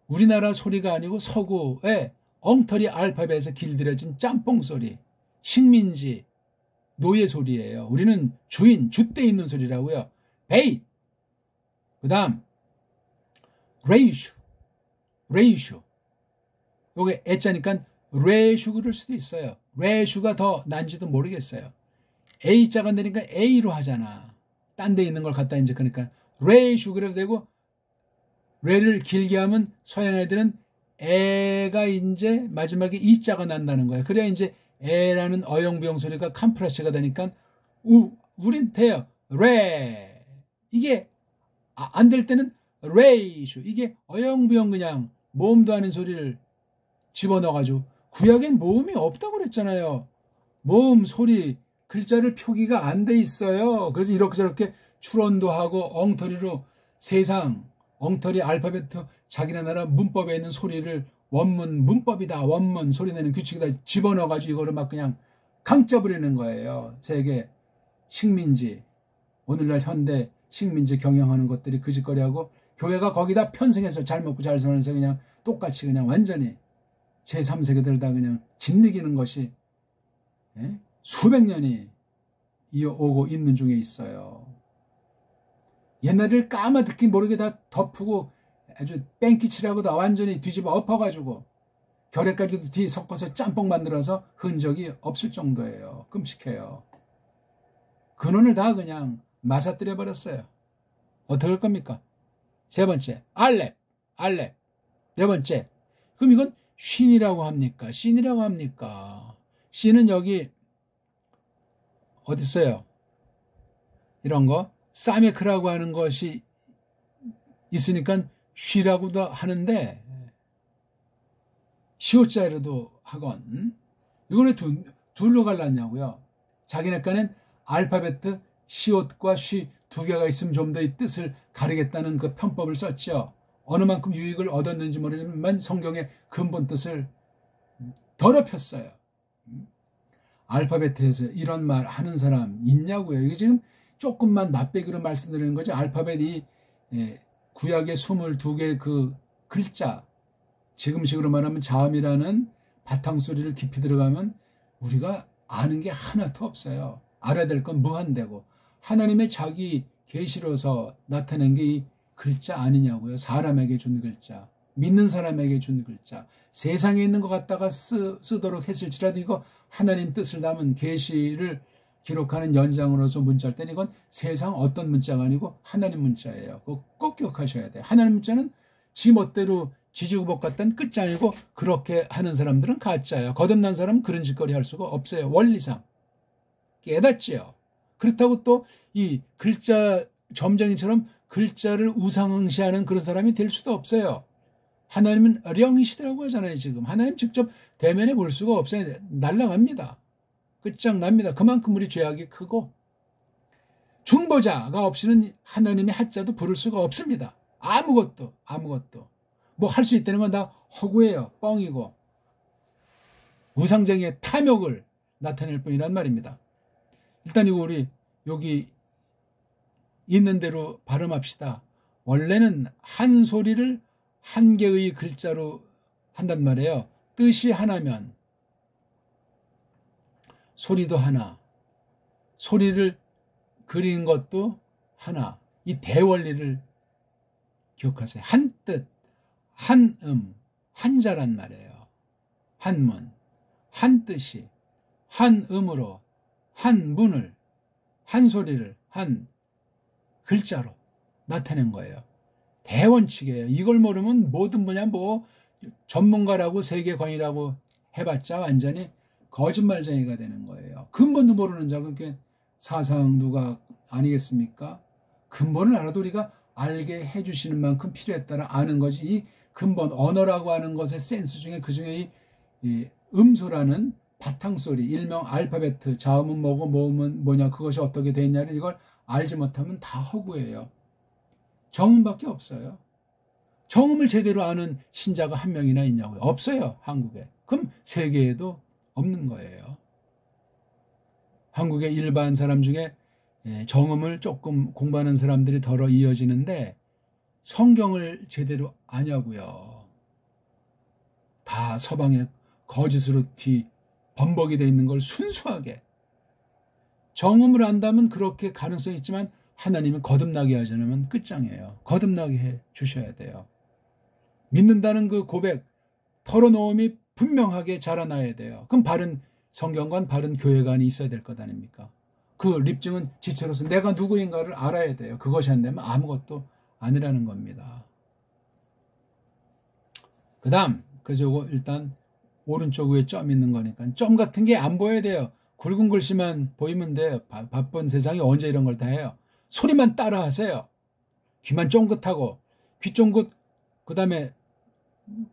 우리나라 소리가 아니고 서구의 엉터리 알파벳에서 길들여진 짬뽕 소리, 식민지, 노예 소리예요. 우리는 주인, 줏대 있는 소리라고요. 베이트. 그 다음 레이슈. 요게 애자니까 레슈 그럴 수도 있어요. 레슈가 더 난지도 모르겠어요. A자가 내니까 A로 하잖아. 딴 데 있는 걸 갖다 이제 그러니까 레슈 그래도 되고 레를 길게 하면 서양 애들은 에가 이제 마지막에 이자가 난다는 거야. 그래야 이제 에라는 어영부영 소리가 캄프라시가 되니까 우린 돼요. 레. 이게 안 될 때는 레이슈. 이게 어영부영 그냥 모음도 아닌 소리를 집어넣어가지고 구약엔 모음이 없다고 그랬잖아요. 모음, 소리, 글자를 표기가 안 돼 있어요. 그래서 이렇게 저렇게 추론도 하고 엉터리로 세상 엉터리 알파벳 자기네 나라 문법에 있는 소리를 원문 문법이다 원문 소리내는 규칙이다 집어넣어가지고 이거를 막 그냥 강짜 부리는 거예요. 세계 식민지 오늘날 현대 식민지 경영하는 것들이 그 짓거리하고 교회가 거기다 편승해서 잘 먹고 잘 살면서 그냥 똑같이 그냥 완전히 제3세계들 다 그냥 짓이기는 것이 수백 년이 이어오고 있는 중에 있어요. 옛날을 까마득히 모르게 다 덮고 아주 뺑기칠하고 다 완전히 뒤집어 엎어가지고 결핵까지도 뒤 섞어서 짬뽕 만들어서 흔적이 없을 정도예요. 끔찍해요. 근원을 다 그냥 맞아뜨려 버렸어요. 어떻게 할 겁니까? 세 번째 알렙. 네 번째 그럼 이건 쉰이라고 합니까? 씬이라고 합니까? 씬은 여기 어디 있어요? 이런 거 사메크라고 하는 것이 있으니까 쉬라고도 하는데 시옷자로도 하건 이거는 둘로 갈랐냐고요. 자기네까는 알파벳 시옷과 쉬 두 개가 있으면 좀 더 이 뜻을 가리겠다는 그 편법을 썼죠. 어느 만큼 유익을 얻었는지 모르지만 성경의 근본 뜻을 더럽혔어요. 알파벳에서 이런 말 하는 사람 있냐고요. 이게 지금 조금만 맛배기로 말씀드리는 거죠. 알파벳이 구약의 22개 그 글자 지금식으로 말하면 자음이라는 바탕소리를 깊이 들어가면 우리가 아는 게 하나도 없어요. 알아야 될 건 무한대고 하나님의 자기 계시로서 나타낸 게 이 글자 아니냐고요. 사람에게 준 글자, 믿는 사람에게 준 글자, 세상에 있는 것 갖다가 쓰도록 했을지라도 이거 하나님 뜻을 담은 계시를 기록하는 연장으로서 문자일 때는 이건 세상 어떤 문자가 아니고 하나님 문자예요. 그거 꼭 기억하셔야 돼요. 하나님 문자는 지 멋대로 지지구복 같다는 끝장이고 그렇게 하는 사람들은 가짜예요. 거듭난 사람은 그런 짓거리 할 수가 없어요. 원리상. 깨닫지요. 그렇다고 또 이 글자 점쟁이처럼 글자를 우상항시하는 그런 사람이 될 수도 없어요. 하나님은 어령이시더라고 하잖아요. 지금 하나님 직접 대면해 볼 수가 없어요. 날아갑니다. 끝장납니다. 그만큼 우리 죄악이 크고 중보자가 없이는 하나님의 하자도 부를 수가 없습니다. 아무것도 뭐 할 수 있다는 건 다 허구예요. 뻥이고 우상쟁이의 탐욕을 나타낼 뿐이란 말입니다. 일단 이거 우리 여기 있는 대로 발음합시다. 원래는 한 소리를 한 개의 글자로 한단 말이에요. 뜻이 하나면 소리도 하나, 소리를 그린 것도 하나. 이 대원리를 기억하세요. 한 뜻, 한 한자란 말이에요. 한문, 한 뜻이 한 음으로 한 문을 한 소리를 한 글자로 나타낸 거예요. 대원칙이에요. 이걸 모르면 모든 분야 뭐 전문가라고 세계관이라고 해봤자 완전히 거짓말쟁이가 되는 거예요. 근본도 모르는 자가 그게 사상누가 아니겠습니까? 근본을 알아도 우리가 알게 해주시는 만큼 필요에 따라 아는 것이 이 근본 언어라고 하는 것의 센스 중에 그중에 이 음소라는 바탕소리 일명 알파베트 자음은 뭐고 모음은 뭐냐 그것이 어떻게 돼 있냐를 이걸 알지 못하면 다 허구예요. 정음밖에 없어요. 정음을 제대로 아는 신자가 한 명이나 있냐고요? 없어요. 한국에. 그럼 세계에도 없는 거예요. 한국의 일반 사람 중에 정음을 조금 공부하는 사람들이 덜어 이어지는데 성경을 제대로 아냐고요. 다 서방의 거짓으로 범벅이 되어 있는 걸 순수하게. 정음을 안다면 그렇게 가능성이 있지만 하나님은 거듭나게 하지 않으면 끝장이에요. 거듭나게 해 주셔야 돼요. 믿는다는 그 고백, 털어놓음이 분명하게 자라나야 돼요. 그럼 바른 성경관, 바른 교회관이 있어야 될 것 아닙니까? 그 립증은 지체로서 내가 누구인가를 알아야 돼요. 그것이 안 되면 아무것도 아니라는 겁니다. 그 다음, 그래서 요거 일단 오른쪽 위에 점 있는 거니까 점 같은 게 안 보여야 돼요. 굵은 글씨만 보이면 돼요. 바쁜 세상이 언제 이런 걸 다 해요. 소리만 따라 하세요. 귀만 쫑긋하고 귀 쫑긋 그 다음에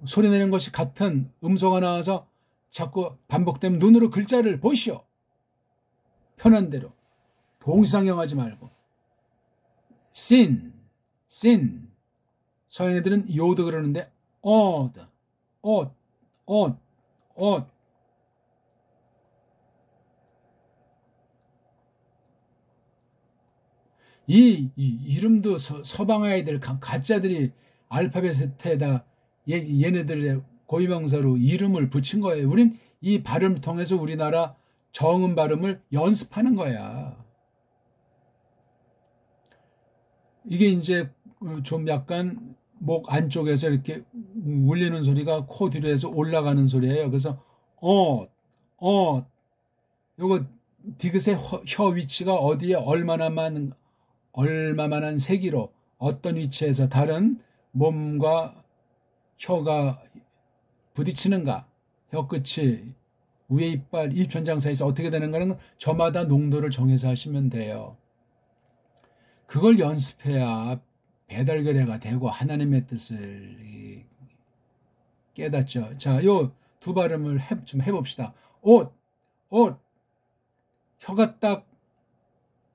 소리 내는 것이 같은 음소가 나와서 자꾸 반복되면 눈으로 글자를 보시오. 편한 대로. 동시상영하지 말고. sin. 서양 애들은 요드 그러는데 옷. 이 이름도 서방 아이들 가짜들이 알파벳에다 얘네들의 고유명사로 이름을 붙인 거예요. 우린 이 발음을 통해서 우리나라 정음 발음을 연습하는 거야. 이게 이제 좀 약간 목 안쪽에서 이렇게 울리는 소리가 코 뒤로 해서 올라가는 소리예요. 그래서 요거 디귿의 혀 위치가 어디에 얼마만한 세기로 어떤 위치에서 다른 몸과 혀가 부딪히는가, 혀끝이 위에 이빨, 입천장 사이에서 어떻게 되는가는 저마다 농도를 정해서 하시면 돼요. 그걸 연습해야 배달결례가 되고 하나님의 뜻을 깨닫죠. 자, 요 두 발음을 좀 해봅시다. 옷. 혀가 딱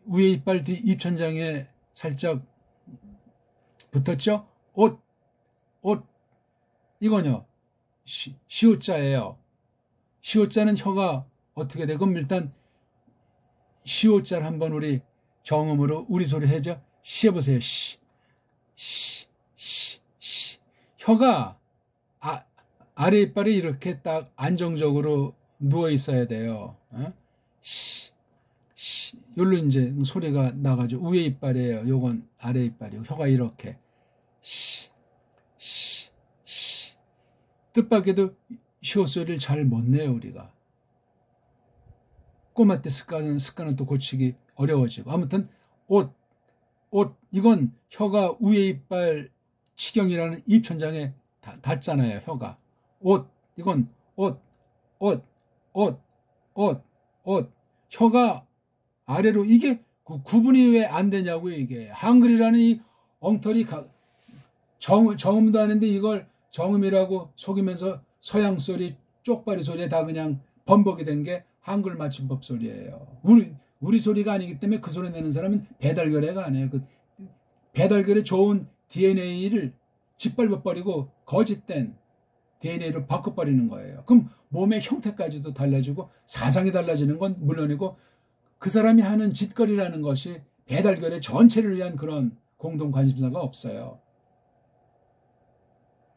위에 이빨 뒤 입천장에 살짝 붙었죠? 옷. 이건요. 시옷자예요. 시옷자는 혀가 어떻게 되고 일단 시옷자를 한번 우리 정음으로 우리 소리 해죠. 시 해보세요. 시. 혀가 아래 이빨이 이렇게 딱 안정적으로 누워 있어야 돼요. 시. 요로 이제 소리가 나가죠. 위에 이빨이에요. 요건 아래 이빨이고 혀가 이렇게 시. 뜻밖에도 시옷 소리를 잘 못 내요. 우리가 꼬마 때 습관은 또 고치기 어려워지고 아무튼 옷 이건 혀가 위에 이빨 치경이라는 입천장에 닿잖아요. 혀가 이건 옷 혀가 아래로 이게 구분이 왜 안 되냐고요. 이게 한글이라는 이 엉터리 정음도 아닌데 이걸 정음이라고 속이면서 서양 소리, 쪽발이 소리에 다 그냥 번복이 된 게 한글 맞춤법 소리예요. 우리 소리가 아니기 때문에 그 소리 내는 사람은 배달결의가 아니에요. 그 배달결의 좋은 DNA를 짓밟아버리고 거짓된 DNA로 바꿔버리는 거예요. 그럼 몸의 형태까지도 달라지고 사상이 달라지는 건 물론이고 그 사람이 하는 짓거리라는 것이 배달결의 전체를 위한 그런 공동 관심사가 없어요.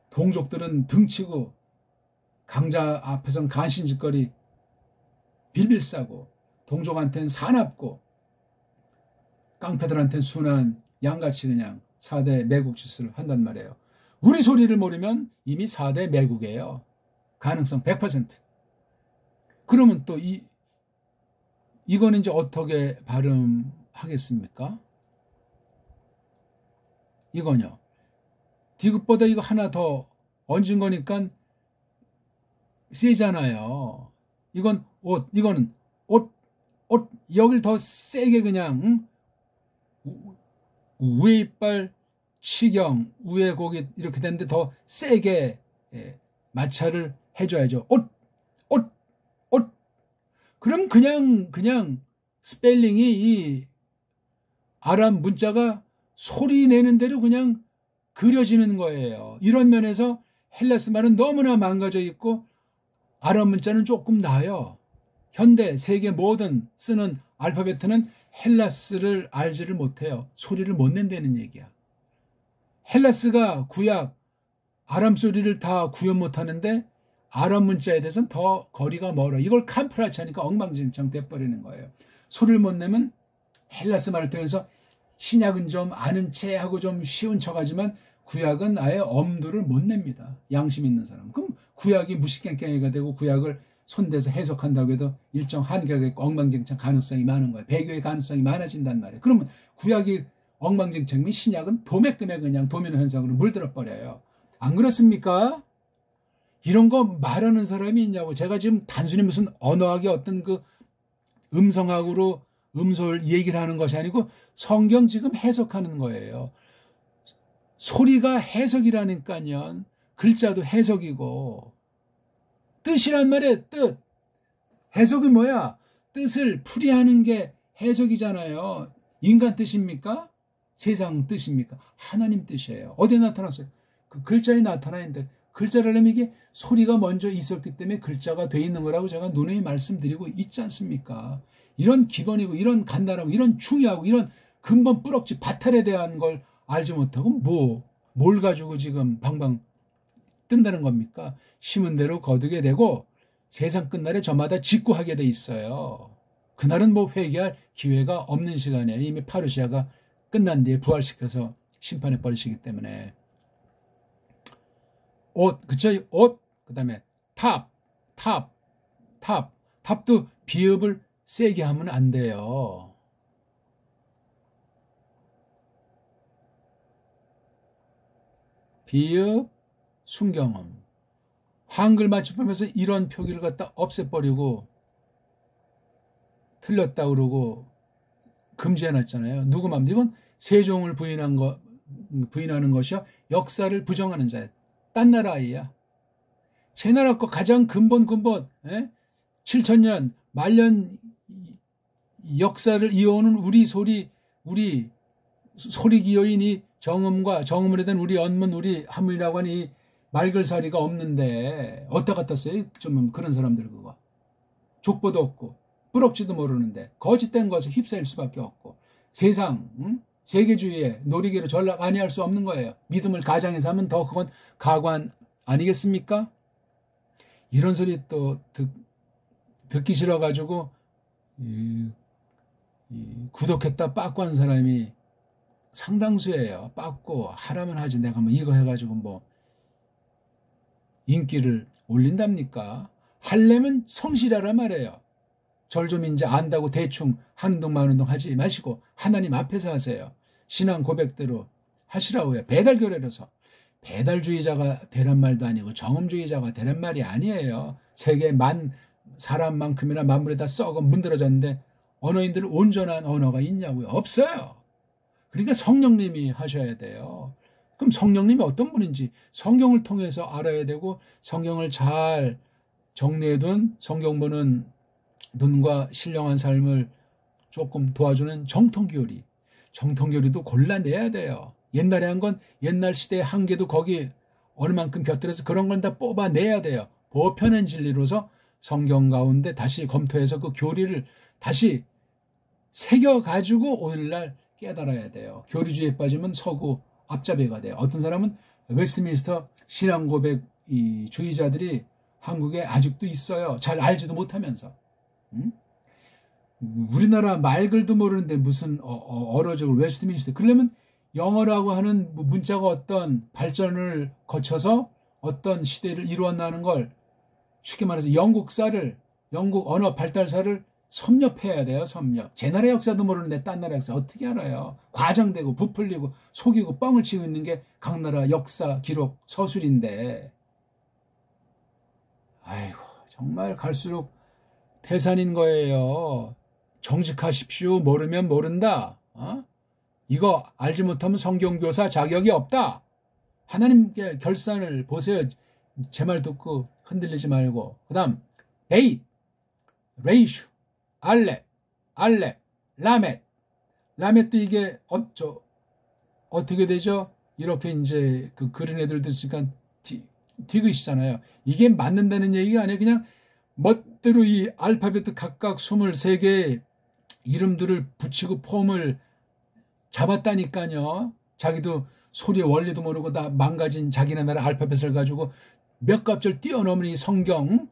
동족들은 등치고 강자 앞에선 간신짓거리 빌빌 싸고 동족한테는 사납고 깡패들한테는 순한 양같이 그냥 4대 매국짓을 한단 말이에요. 우리 소리를 모르면 이미 4대 매국이에요. 가능성 100%. 그러면 또 이거는 이제 어떻게 발음하겠습니까? 이거요. 디귿보다 이거 하나 더 얹은 거니까 세잖아요. 이건 옷, 이거는 옷, 여길 더 세게 그냥, 위에 이빨, 시경, 위에 고기 이렇게 되는데 더 세게 마찰을 해줘야죠. 옷. 그럼 그냥 스펠링이 이 아랍 문자가 소리 내는 대로 그냥 그려지는 거예요. 이런 면에서 헬라스 말은 너무나 망가져 있고 아랍 문자는 조금 나아요. 현대 세계 모든 쓰는 알파벳은 헬라스를 알지를 못해요. 소리를 못 낸다는 얘기야. 헬라스가 구약 아람 소리를 다 구현 못하는데 아랍 문자에 대해서는 더 거리가 멀어. 이걸 캄프라치 하니까 엉망진창 돼버리는 거예요. 소리를 못 내면 헬라스 말을 통해서 신약은 좀 아는 체 하고 좀 쉬운 척하지만 구약은 아예 엄두를 못 냅니다. 양심 있는 사람. 그럼 구약이 무식갱갱이가 되고 구약을 손대서 해석한다고 해도 일정 한계가 있고 엉망진창 가능성이 많은 거예요. 배교의 가능성이 많아진단 말이에요. 그러면 구약이 엉망진창이면 신약은 도매금에 그냥 도미노 현상으로 물들어 버려요. 안 그렇습니까? 이런 거 말하는 사람이 있냐고. 제가 지금 단순히 무슨 언어학의 어떤 그 음성학으로 음소를 얘기를 하는 것이 아니고 성경 지금 해석하는 거예요. 소리가 해석이라니까요. 글자도 해석이고 뜻이란 말이에요. 뜻. 해석이 뭐야? 뜻을 풀이하는 게 해석이잖아요. 인간 뜻입니까? 세상 뜻입니까? 하나님 뜻이에요. 어디에 나타났어요? 그 글자에 나타나 있는데 글자를 하려면 이게 소리가 먼저 있었기 때문에 글자가 돼 있는 거라고 제가 누누이 말씀드리고 있지 않습니까? 이런 기본이고 이런 간단하고 이런 중요하고 이런 근본 뿌럭지 바탈에 대한 걸 알지 못하고 뭘 가지고 지금 방방 뜬다는 겁니까? 심은 대로 거두게 되고 세상 끝날에 저마다 직구하게 돼 있어요. 그날은 뭐 회개할 기회가 없는 시간이에요. 이미 파루시아가 끝난 뒤에 부활시켜서 심판해 버리시기 때문에. 옷, 그쵸? 옷, 그 다음에 탑도 비읍을 세게 하면 안 돼요. 비읍, 순경음. 한글 맞춤법에서 이런 표기를 갖다 없애버리고 틀렸다 그러고 금지해놨잖아요. 누구 맘? 이건 세종을 부인하는 것이요. 역사를 부정하는 자예요. 딴 나라 아이야. 제 나라 거 가장 근본 7,000년 말년 역사를 이어오는 우리 소리 기여인이 정음과 정음으로 된 우리 언문 우리 하물이라고 하니 말글사리가 없는데 어디다 갖다 써요? 좀 그런 사람들 그거. 족보도 없고 뿌럭지도 모르는데 거짓된 것에 휩싸일 수밖에 없고 세상 세계주의에 놀이기로 전락 아니할 수 없는 거예요. 믿음을 가장해서 하면 더 그건 가관 아니겠습니까? 이런 소리 또 듣기 싫어가지고 구독했다 빠꾸 한 사람이 상당수예요. 빠꾸 하라면 하지 내가 뭐 이거 해가지고 뭐 인기를 올린답니까? 하려면 성실하라 말이에요. 절 좀 이제 안다고 대충 한 운동 만 운동 하지 마시고 하나님 앞에서 하세요. 신앙 고백대로 하시라고요. 배달교례로서. 배달주의자가 되란 말도 아니고 정음주의자가 되란 말이 아니에요. 세계 만 사람만큼이나 만물에 다 썩어 문드러졌는데 언어인들 온전한 언어가 있냐고요. 없어요. 그러니까 성령님이 하셔야 돼요. 그럼 성령님이 어떤 분인지 성경을 통해서 알아야 되고, 성경을 잘 정리해둔 성경 보는 눈과 신령한 삶을 조금 도와주는 정통교리도 골라내야 돼요. 옛날에 한 건 옛날 시대의 한계도 거기 어느 만큼 곁들여서 그런 건 다 뽑아내야 돼요. 보편한 진리로서 성경 가운데 다시 검토해서 그 교리를 다시 새겨가지고 오늘날 깨달아야 돼요. 교리주의에 빠지면 서구 앞잡이가 돼요. 어떤 사람은 웨스트민스터 신앙고백 주의자들이 한국에 아직도 있어요. 잘 알지도 못하면서. 우리나라 말글도 모르는데 무슨 어로적을 웨스트민스터. 그러려면 영어라고 하는 문자가 어떤 발전을 거쳐서 어떤 시대를 이루었나는 걸, 쉽게 말해서 영국 언어 발달사를 섭렵해야 돼요. 섭렵. 제 나라 역사도 모르는데 딴 나라 역사 어떻게 알아요? 과장되고 부풀리고 속이고 뻥을 치고 있는 게 각 나라 역사 기록 서술인데, 아이고 정말 갈수록 태산인 거예요. 정직하십시오. 모르면 모른다. 이거 알지 못하면 성경교사 자격이 없다. 하나님께 결산을 보세요. 제 말 듣고 흔들리지 말고. 그 다음 베이, 레이슈, 알렙, 라멧도 이게 어떻게 되죠? 이렇게 이제 그 그런 애들도 있으니까 디귿이잖아요. 이게 맞는다는 얘기가 아니에요. 그냥 멋대로 이 알파벳 각각 23개의 이름들을 붙이고 폼을 잡았다니까요. 자기도 소리의 원리도 모르고 다 망가진 자기네 나라 알파벳을 가지고 몇 갑절 뛰어넘은 이 성경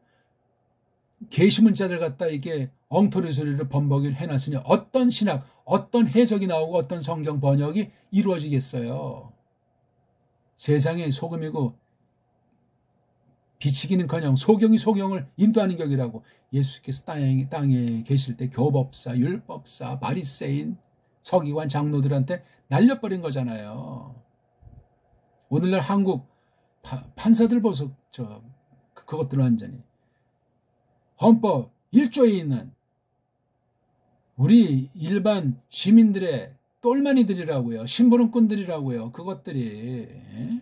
계시문자들 갖다 이게 엉터리 소리를 범벅을 해놨으니 어떤 신학, 어떤 해석이 나오고 어떤 성경 번역이 이루어지겠어요. 세상의 소금이고 비치기는커녕 소경이 소경을 인도하는 격이라고. 예수께서 땅에 계실 때 교법사, 율법사, 바리새인, 서기관, 장로들한테 날려버린 거잖아요. 오늘날 한국 판사들 보소. 그것들은 완전히 헌법 1조에 있는 우리 일반 시민들의 똘마니들이라고요. 심부름꾼들이라고요. 그것들이.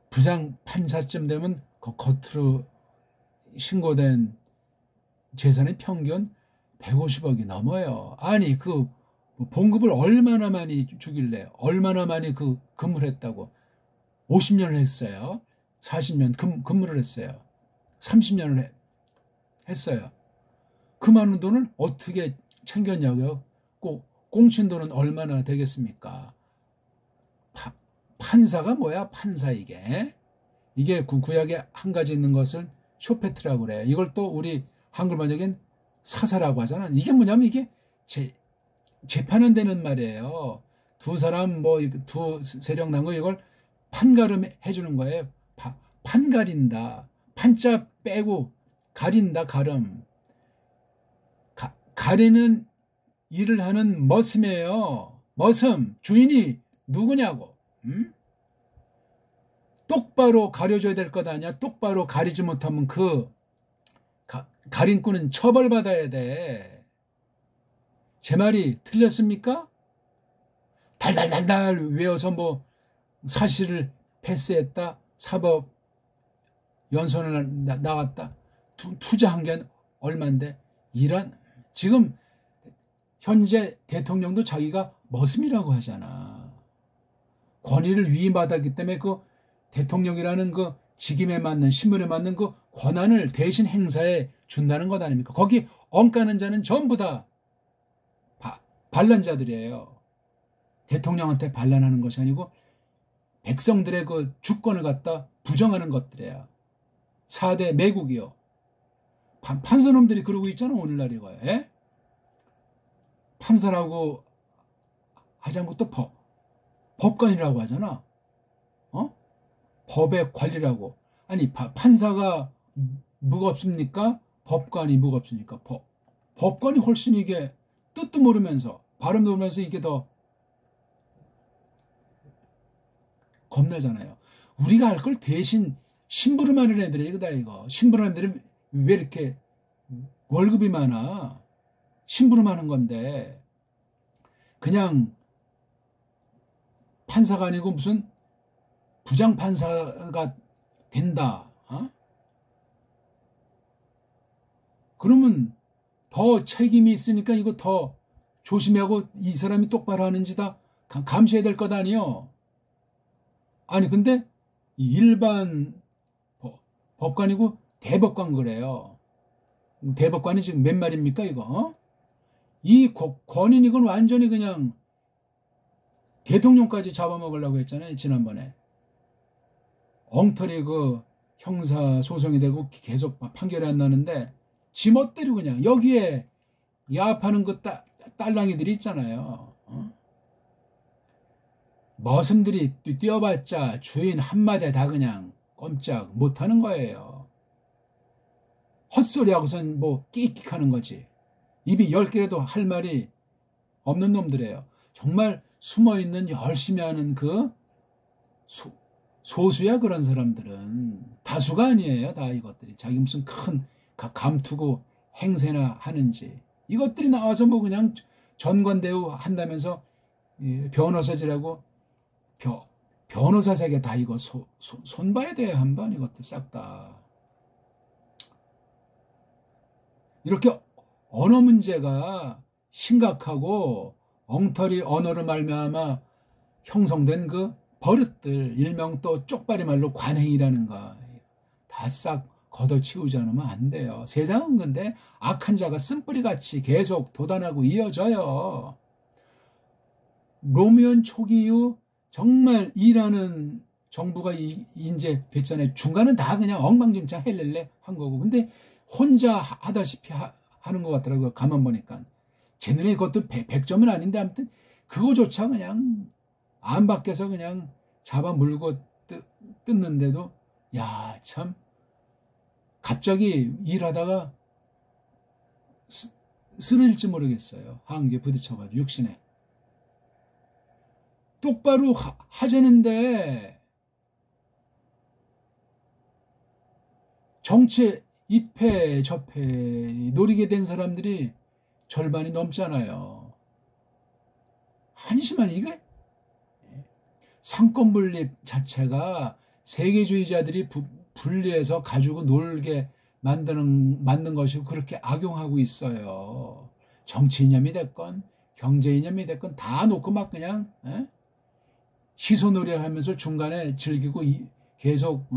부장 판사쯤 되면 겉으로 신고된 재산의 평균 150억이 넘어요. 아니 그 봉급을 얼마나 많이 주길래, 얼마나 많이 그 근무를 했다고. 50년을 했어요. 40년 근무를 했어요. 30년을 했어요. 그 많은 돈을 어떻게 챙겼냐고요? 꽁친 돈은 얼마나 되겠습니까? 판사가 뭐야? 판사 이게 구약에 한 가지 있는 것을 쇼페트라고 그래. 이걸 또 우리 한글 번역엔 사사라고 하잖아. 이게 뭐냐면 이게 재판은 말이에요. 두 사람 두 세력 난 거 이걸 판가름 해주는 거예요. 판가린다. 판자 빼고 가린다. 가름. 가리는 일을 하는 머슴이에요. 머슴. 주인이 누구냐고. 똑바로 가려줘야 될 것 아니야. 똑바로 가리지 못하면 그 가림꾼은 처벌받아야 돼. 제 말이 틀렸습니까? 달달달달 외워서 사실을 패스했다. 사법 연수원을 나왔다. 투자한 게 얼만데. 지금 현재 대통령도 자기가 머슴이라고 하잖아. 권위를 위임받았기 때문에 그 대통령이라는 그 직임에 맞는 신분에 맞는 그 권한을 대신 행사해 준다는 것 아닙니까? 거기 엉까는 자는 전부 다 반란자들이에요. 대통령한테 반란하는 것이 아니고 백성들의 그 주권을 갖다 부정하는 것들이에요. 4대 매국이요. 판사놈들이 그러고 있잖아. 오늘날 이거에. 에? 판사라고 하지 않고 또 법관이라고 하잖아. 법의 관리라고. 아니 판사가 무겁습니까? 법관이 무겁습니까? 법관이 훨씬 이게 뜻도 모르면서 발음도 모르면서 이게 더 겁나잖아요. 우리가 할 걸 대신 심부름하는 애들이 이거. 심부름하는 애들이 왜 이렇게 월급이 많아? 심부름하는 건데 그냥 판사가 아니고 무슨 부장판사가 된다. 그러면 더 책임이 있으니까 이거 더 조심하고 이 사람이 똑바로 하는지 다 감시해야 될 것 아니요. 아니 근데 일반 법관이고 대법관 그래요. 대법관이 지금 몇 말입니까 이거? 이 권인 이건 완전히 그냥 대통령까지 잡아먹으려고 했잖아요. 지난번에 엉터리 그 형사 소송이 되고 계속 판결이 안 나는데 지멋대로 그냥 여기에 야합하는 그 딸랑이들이 있잖아요. 머슴들이 뛰어봤자 주인 한마디에 다 그냥 꼼짝 못하는 거예요. 헛소리하고선 뭐 끽끽하는 거지. 입이 10개라도 할 말이 없는 놈들이에요. 정말 숨어있는 열심히 하는 그 소수야. 그런 사람들은 다수가 아니에요. 다 이것들이 자기 무슨 큰 감투고 행세나 하는지 이것들이 나와서 뭐 그냥 전관대우 한다면서 변호사질하고 변호사 세계 다 이거 손봐야 돼요. 한번 이것들 싹 다. 이렇게 언어 문제가 심각하고 엉터리 언어로 말미암아 형성된 그 버릇들, 일명 또 쪽발이 말로 관행이라는 거 다 싹 걷어치우지 않으면 안 돼요. 세상은 근데 악한 자가 쓴뿌리같이 계속 돋아나고 이어져요. 노무현 초기 이후 정말 일하는 정부가 이제 됐잖아요. 중간은 다 그냥 엉망진창 헬렐레 한 거고. 근데 혼자 하다시피 하는 것 같더라고요. 가만 보니까. 제 눈에 그것도 100점은 아닌데 아무튼 그거조차 그냥 안 밖에서 그냥 잡아 물고 뜯는데도 야, 참 갑자기 일하다가 쓰러질지 모르겠어요. 한국에 부딪혀가지고 육신에. 똑바로 하자는데 정치 입회 접회 노리게 된 사람들이 절반이 넘잖아요. 한심한 이게 상권 분립 자체가 세계주의자들이 분리해서 가지고 놀게 만든 것이고 그렇게 악용하고 있어요. 정치 이념이 됐건 경제 이념이 됐건 다 놓고 막 그냥 시소놀이 하면서 중간에 즐기고 계속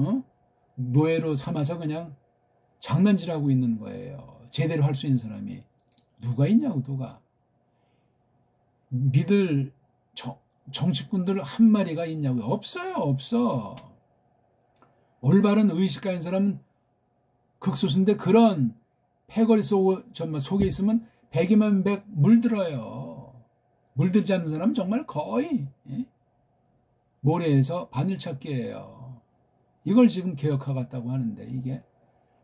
노예로 삼아서 그냥 장난질하고 있는 거예요. 제대로 할 수 있는 사람이 누가 있냐고. 누가 믿을 정치꾼들 한 마리가 있냐고요. 없어요. 없어. 올바른 의식 가진 사람은 극소수인데 그런 패거리 속에 있으면 백이면 백 물들어요. 물들지 않는 사람은 정말 거의 모래에서 바늘찾기예요. 이걸 지금 개혁하겠다고 하는데 이게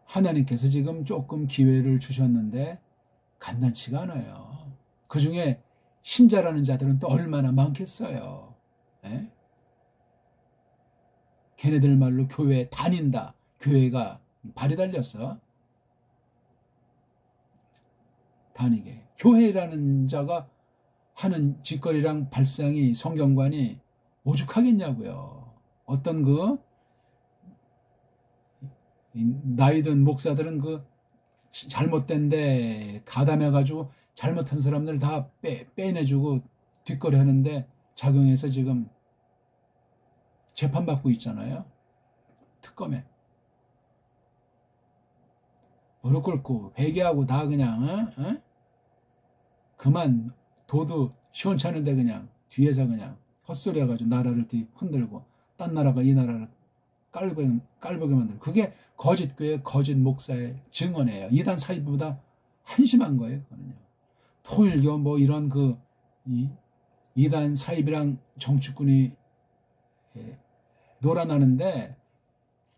하나님께서 지금 조금 기회를 주셨는데 간단치가 않아요. 그중에 신자라는 자들은 또 얼마나 많겠어요. 걔네들 말로 교회 다닌다. 교회가 발이 달렸어. 다니게. 교회라는 자가 하는 짓거리랑 발상이 성경관이 오죽하겠냐고요. 어떤 그 나이든 목사들은 그 잘못된데 가담해가지고 잘못한 사람들 다 빼내주고 뒷거리 하는데 작용해서 지금 재판받고 있잖아요. 특검에. 무릎 꿇고 회개하고 다 그냥 그만 도두 시원찮은데 그냥 뒤에서 그냥 헛소리 해가지고 나라를 흔들고 딴 나라가 이 나라를 깔보게 만들고 그게 거짓 교회 거짓 목사의 증언이에요. 이단 사이비보다 한심한 거예요. 그거는요. 통일교 뭐 이런 그 이단 사이비랑 정치꾼이 놀아나는데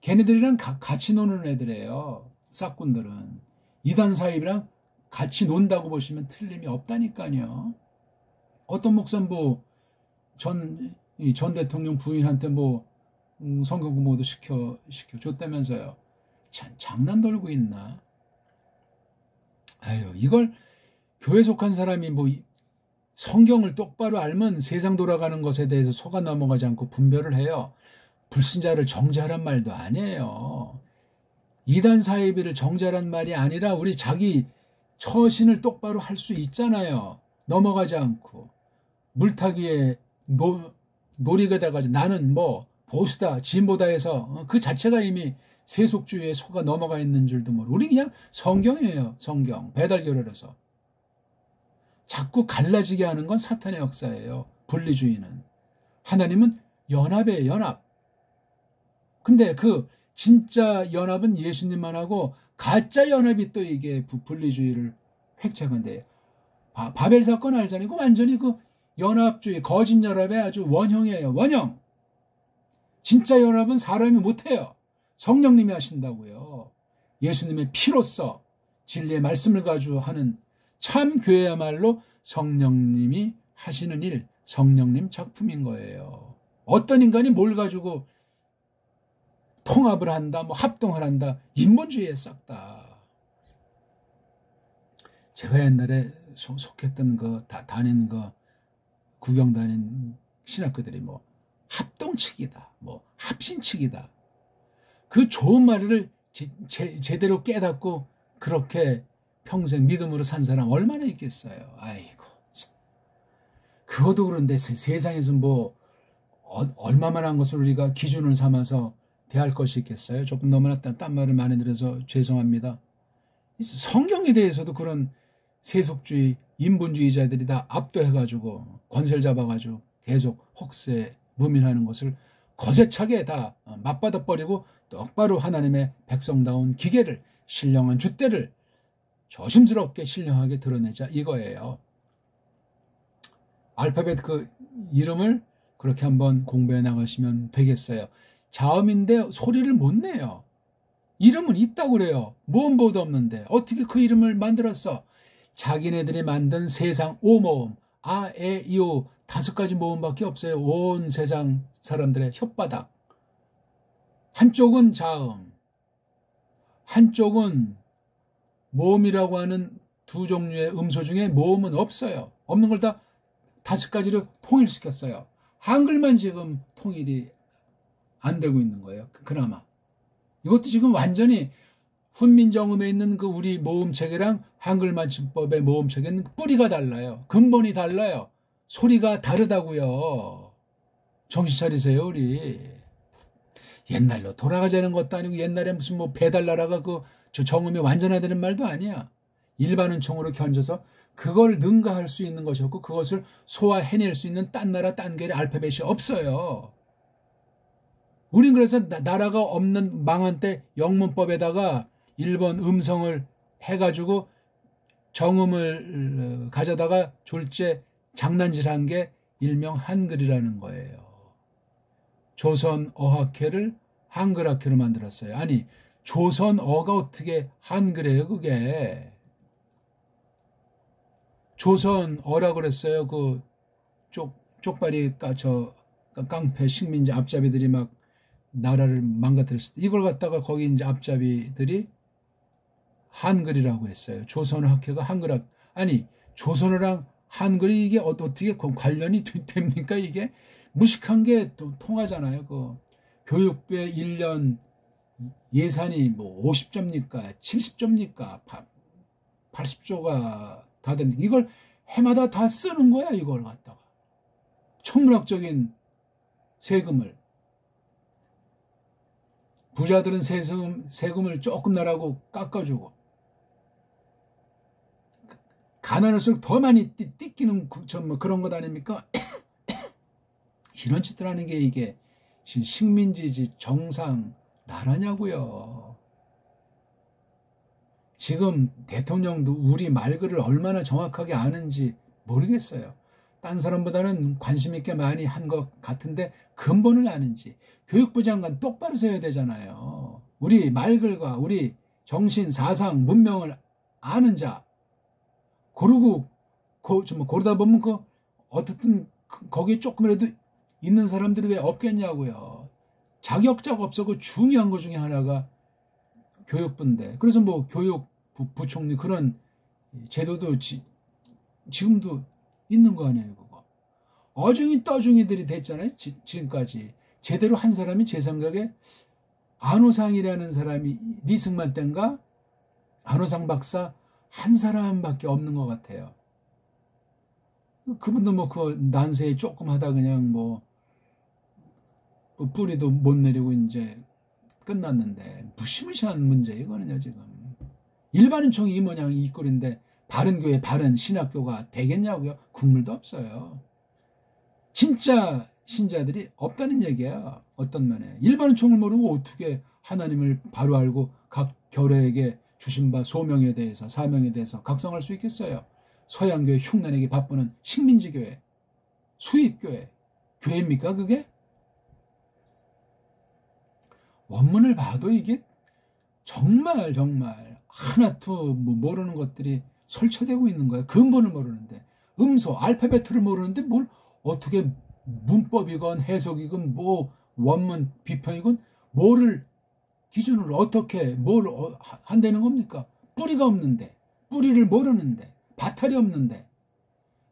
걔네들이랑 같이 노는 애들이에요. 싹군들은. 이단 사이비랑 같이 논다고 보시면 틀림이 없다니까요. 어떤 목사는 뭐 전 대통령 부인한테 뭐 성경 공부도 시켜줬다면서요. 장난 돌고 있나? 아유, 이걸 교회 속한 사람이 뭐 성경을 똑바로 알면 세상 돌아가는 것에 대해서 속아 넘어가지 않고 분별을 해요. 불신자를 정죄하란 말도 아니에요. 이단 사이비를 정죄하란 말이 아니라 우리 자기 처신을 똑바로 할 수 있잖아요. 넘어가지 않고. 물타기에 놀이가 돼가지고 나는 뭐 보수다 진보다 해서 그 자체가 이미 세속주의에 속아 넘어가 있는 줄도 모르고. 우리 그냥 성경이에요. 성경. 배달결혈해서. 자꾸 갈라지게 하는 건 사탄의 역사예요. 분리주의는. 하나님은 연합이에요. 연합. 근데 그 진짜 연합은 예수님만 하고 가짜 연합이 또 이게 분리주의를 획책한대요. 바벨 사건 알잖아요. 그 완전히 그 연합주의, 거짓 연합의 아주 원형이에요. 원형. 진짜 연합은 사람이 못해요. 성령님이 하신다고요. 예수님의 피로써 진리의 말씀을 가지고 하는 참 교회야말로 성령님이 하시는 일, 성령님 작품인 거예요. 어떤 인간이 뭘 가지고 통합을 한다, 뭐 합동을 한다, 인본주의에 싹 다. 제가 옛날에 속했던 거, 다닌 거, 구경 다닌 신학교들이 뭐 합동측이다, 뭐 합신측이다. 그 좋은 말을 제대로 깨닫고 그렇게 평생 믿음으로 산 사람 얼마나 있겠어요. 아이고. 그것도 그런데 세상에서 뭐 얼마만한 것을 우리가 기준을 삼아서 대할 것이 있겠어요. 조금 너무나 딴 말을 많이 들어서 죄송합니다. 성경에 대해서도 그런 세속주의, 인본주의자들이 다 압도해가지고 권세를 잡아가지고 계속 혹세 무민하는 것을 거세차게 다 맞받아버리고 똑바로 하나님의 백성다운 기계를, 신령한 줏대를 조심스럽게 신령하게 드러내자 이거예요. 알파벳 그 이름을 그렇게 한번 공부해 나가시면 되겠어요. 자음인데 소리를 못 내요. 이름은 있다고 그래요. 모음보도 없는데 어떻게 그 이름을 만들었어? 자기네들이 만든 세상 5모음, 아, 에, 이, 오 5가지 모음밖에 없어요. 온 세상 사람들의 혓바닥. 한쪽은 자음, 한쪽은 모음이라고 하는 두 종류의 음소 중에 모음은 없어요. 없는 걸 다 5가지로 통일시켰어요. 한글만 지금 통일이 안 되고 있는 거예요. 그나마. 이것도 지금 완전히 훈민정음에 있는 그 우리 모음체계랑 한글 맞춤법의 모음체계는 뿌리가 달라요. 근본이 달라요. 소리가 다르다고요. 정신 차리세요, 우리. 옛날로 돌아가자는 것도 아니고 옛날에 무슨 뭐 배달나라가 저 정음이 완전하다는 말도 아니야. 일반 은총으로 견져서 그걸 능가할 수 있는 것이었고 그것을 소화해낼 수 있는 딴 나라 딴 계열의 알파벳이 없어요. 우린 그래서 나라가 없는 망한 때 영문법에다가 일본 음성을 해가지고 정음을 가져다가 졸제 장난질한 게 일명 한글이라는 거예요. 조선 어학회를 한글학회로 만들었어요. 아니 조선어가 어떻게 한글이에요 그게. 조선어라 그랬어요. 그 쪽발이 깡패 식민지 앞잡이들이 막 나라를 망가뜨렸을 때 이걸 갖다가 거기 이제 앞잡이들이 한글이라고 했어요. 조선어학회가 한글학. 아니 조선어랑 한글이 이게 어떻게 관련이 됩니까? 이게 무식한 게 또 통하잖아요. 그 교육부의 1년 예산이 뭐 50조입니까? 70조입니까? 80조가 다 됐는데 이걸 해마다 다 쓰는 거야. 이걸 갖다가 천문학적인 세금을. 부자들은 세금을 조금 나라고 깎아주고 가난할수록 더 많이 띠끼는 그런 것 아닙니까? 이런 짓들 하는 게 이게 식민지지 정상 나라냐고요. 지금 대통령도 우리 말글을 얼마나 정확하게 아는지 모르겠어요. 딴 사람보다는 관심 있게 많이 한 것 같은데 근본을 아는지. 교육부 장관 똑바로 서야 되잖아요. 우리 말글과 우리 정신, 사상, 문명을 아는 자. 고르고 고르다 보면 어떻든 거기에 조금이라도 있는 사람들이 왜 없겠냐고요. 자격자가 없어. 그 중요한 것 중에 하나가 교육부인데. 그래서 뭐 교육부 부총리 그런 제도도 지금도 있는 거 아니에요, 그거. 어중이 떠중이들이 됐잖아요, 지금까지. 제대로 한 사람이 제 생각에 안호상이라는 사람이 리승만 땐가 안호상 박사 한 사람밖에 없는 것 같아요. 그분도 뭐 그 난세에 조금 하다 그냥 뭐 뿌리도 못 내리고 이제 끝났는데 무시무시한 문제 이거는요 지금. 일반인총이 이 모양 이 꼴인데 바른교회 바른 신학교가 되겠냐고요? 국물도 없어요. 진짜 신자들이 없다는 얘기야. 어떤 면에. 일반인총을 모르고 어떻게 하나님을 바로 알고 각 교회에게 주신 바 소명에 대해서 사명에 대해서 각성할 수 있겠어요? 서양교회 흉내내기 바쁘는 식민지교회, 수입교회, 교회입니까 그게? 원문을 봐도 이게 정말 하나도 모르는 것들이 설쳐되고 있는 거예요. 근본을 모르는데. 음소, 알파벳을 모르는데 뭘 어떻게 문법이건 해석이건 뭐 원문 비평이건 뭐를 기준으로 어떻게 뭘 한다는 겁니까? 뿌리가 없는데, 뿌리를 모르는데, 바탈이 없는데,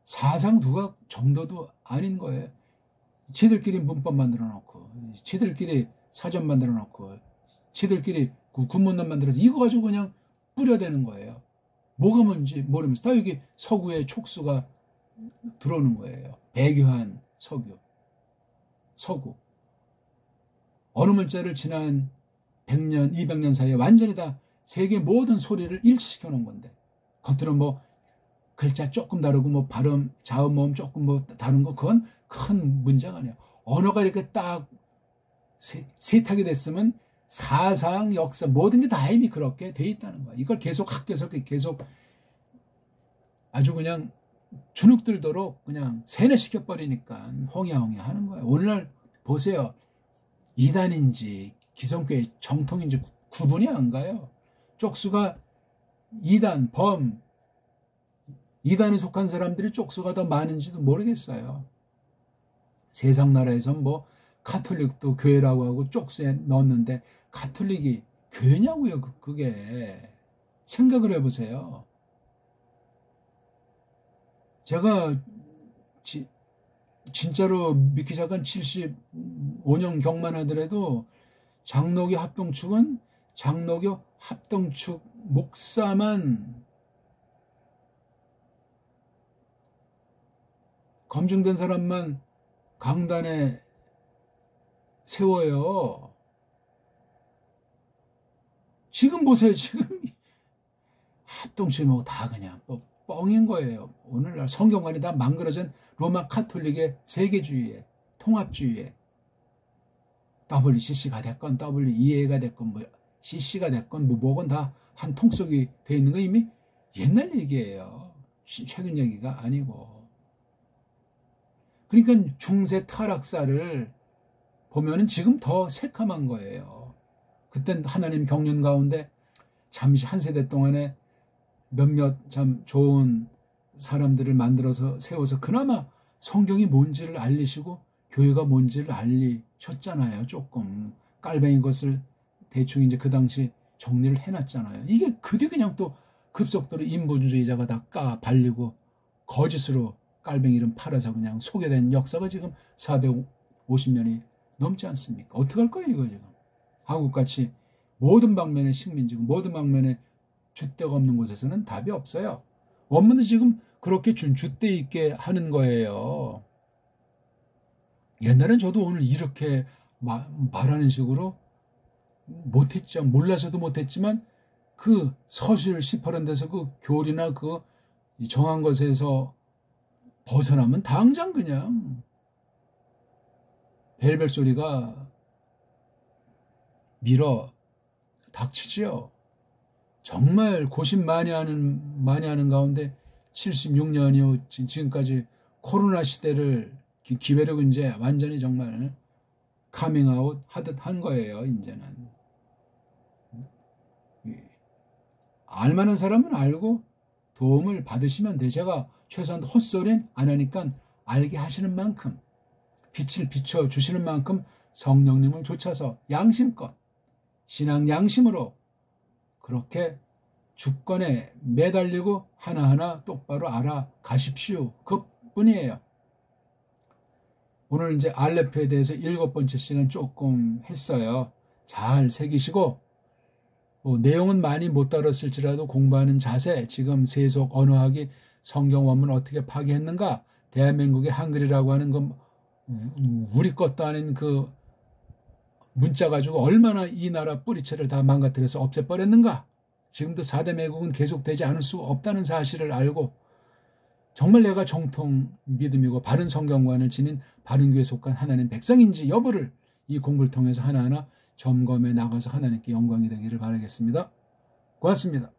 사상 누가 정도도 아닌 거예요. 지들끼리 문법 만들어 놓고, 지들끼리 사전 만들어 놓고, 지들끼리 군문론 만들어서 이거 가지고 그냥 뿌려대는 거예요. 뭐가 뭔지 모르면서 다 여기 서구의 촉수가 들어오는 거예요. 배교한 서구. 어느 문자를 지난 100년, 200년 사이에 완전히 다 세계 모든 소리를 일치시켜 놓은 건데 겉으로 뭐 글자 조금 다르고 뭐 발음, 자음, 모음 조금 뭐 다른 거 그건 큰 문제가 아니에요. 언어가 이렇게 딱 세탁이 됐으면 사상, 역사 모든 게 다 이미 그렇게 돼 있다는 거야. 이걸 계속 학교에서 계속 아주 그냥 주눅들도록 그냥 세뇌시켜버리니까 홍야홍야 하는 거예요. 오늘날 보세요. 이단인지 기성교회 정통인지 구분이 안 가요. 쪽수가 이단, 이단에 속한 사람들이 쪽수가 더 많은지도 모르겠어요. 세상 나라에선 뭐 가톨릭도 교회라고 하고 쪽수에 넣었는데 가톨릭이 교회냐고요. 그게 생각을 해보세요. 제가 진짜로 믿기 시작한 75년 경만 하더라도 장로교 합동축은 장로교 합동축 목사만 검증된 사람만 강단에 세워요. 지금 보세요. 지금 합동축이 뭐 다 그냥 뻥인 거예요. 오늘날 성경관이 다 망그러진 로마 카톨릭의 세계주의에 통합주의에 WCC가 됐건 WEA가 됐건 뭐 CC가 됐건 뭐건 다 한 통속이 돼 있는 거 이미 옛날 얘기예요. 최근 얘기가 아니고. 그러니까 중세 타락사를 보면은 지금 더 새카만 거예요. 그땐 하나님 경륜 가운데 잠시 한 세대 동안에 몇몇 참 좋은 사람들을 만들어서 세워서 그나마 성경이 뭔지를 알리시고 교회가 뭔지를 알리셨잖아요. 조금 깔뱅이 것을 대충 이제 그 당시 정리를 해놨잖아요. 이게 그 뒤 그냥 또 급속도로 인본주의자가 다 발리고 거짓으로 깔뱅이를 팔아서 그냥 소개된 역사가 지금 450년이 넘지 않습니까? 어떡할 거예요 이거 지금. 한국같이 모든 방면의 식민지고 모든 방면의 줏대가 없는 곳에서는 답이 없어요. 원문도 지금 그렇게 줏대 있게 하는 거예요. 옛날엔 저도 오늘 이렇게 말하는 식으로 못했죠. 몰라서도 못했지만 그 서술 10%는 데서 그 교리나 그 정한 것에서 벗어나면 당장 그냥 벨벨 소리가 밀어 닥치지요. 정말 고심 많이 하는 가운데 76년 이후 지금까지 코로나 시대를 기회로 이제 완전히 정말 카밍아웃 하듯 한 거예요. 이제는 알만한 사람은 알고 도움을 받으시면 돼. 제가 최소한 헛소리는 안 하니까 알게 하시는 만큼 빛을 비춰주시는 만큼 성령님을 좇아서 양심껏 신앙 양심으로 그렇게 주권에 매달리고 하나하나 똑바로 알아가십시오. 그것뿐 뿐이에요. 오늘 이제 알레프에 대해서 7번째 시간 조금 했어요. 잘 새기시고 내용은 많이 못 다뤘을지라도 공부하는 자세, 지금 세속, 언어학이 성경 원문 어떻게 파괴했는가, 대한민국의 한글이라고 하는 건 우리 것도 아닌 그 문자 가지고 얼마나 이 나라 뿌리채를 다 망가뜨려서 없애버렸는가, 지금도 4대 매국은 계속되지 않을 수 없다는 사실을 알고 정말 내가 정통 믿음이고 바른 성경관을 지닌 바른 교회에 속한 하나님 백성인지 여부를 이 공부를 통해서 하나하나 점검해 나가서 하나님께 영광이 되기를 바라겠습니다. 고맙습니다.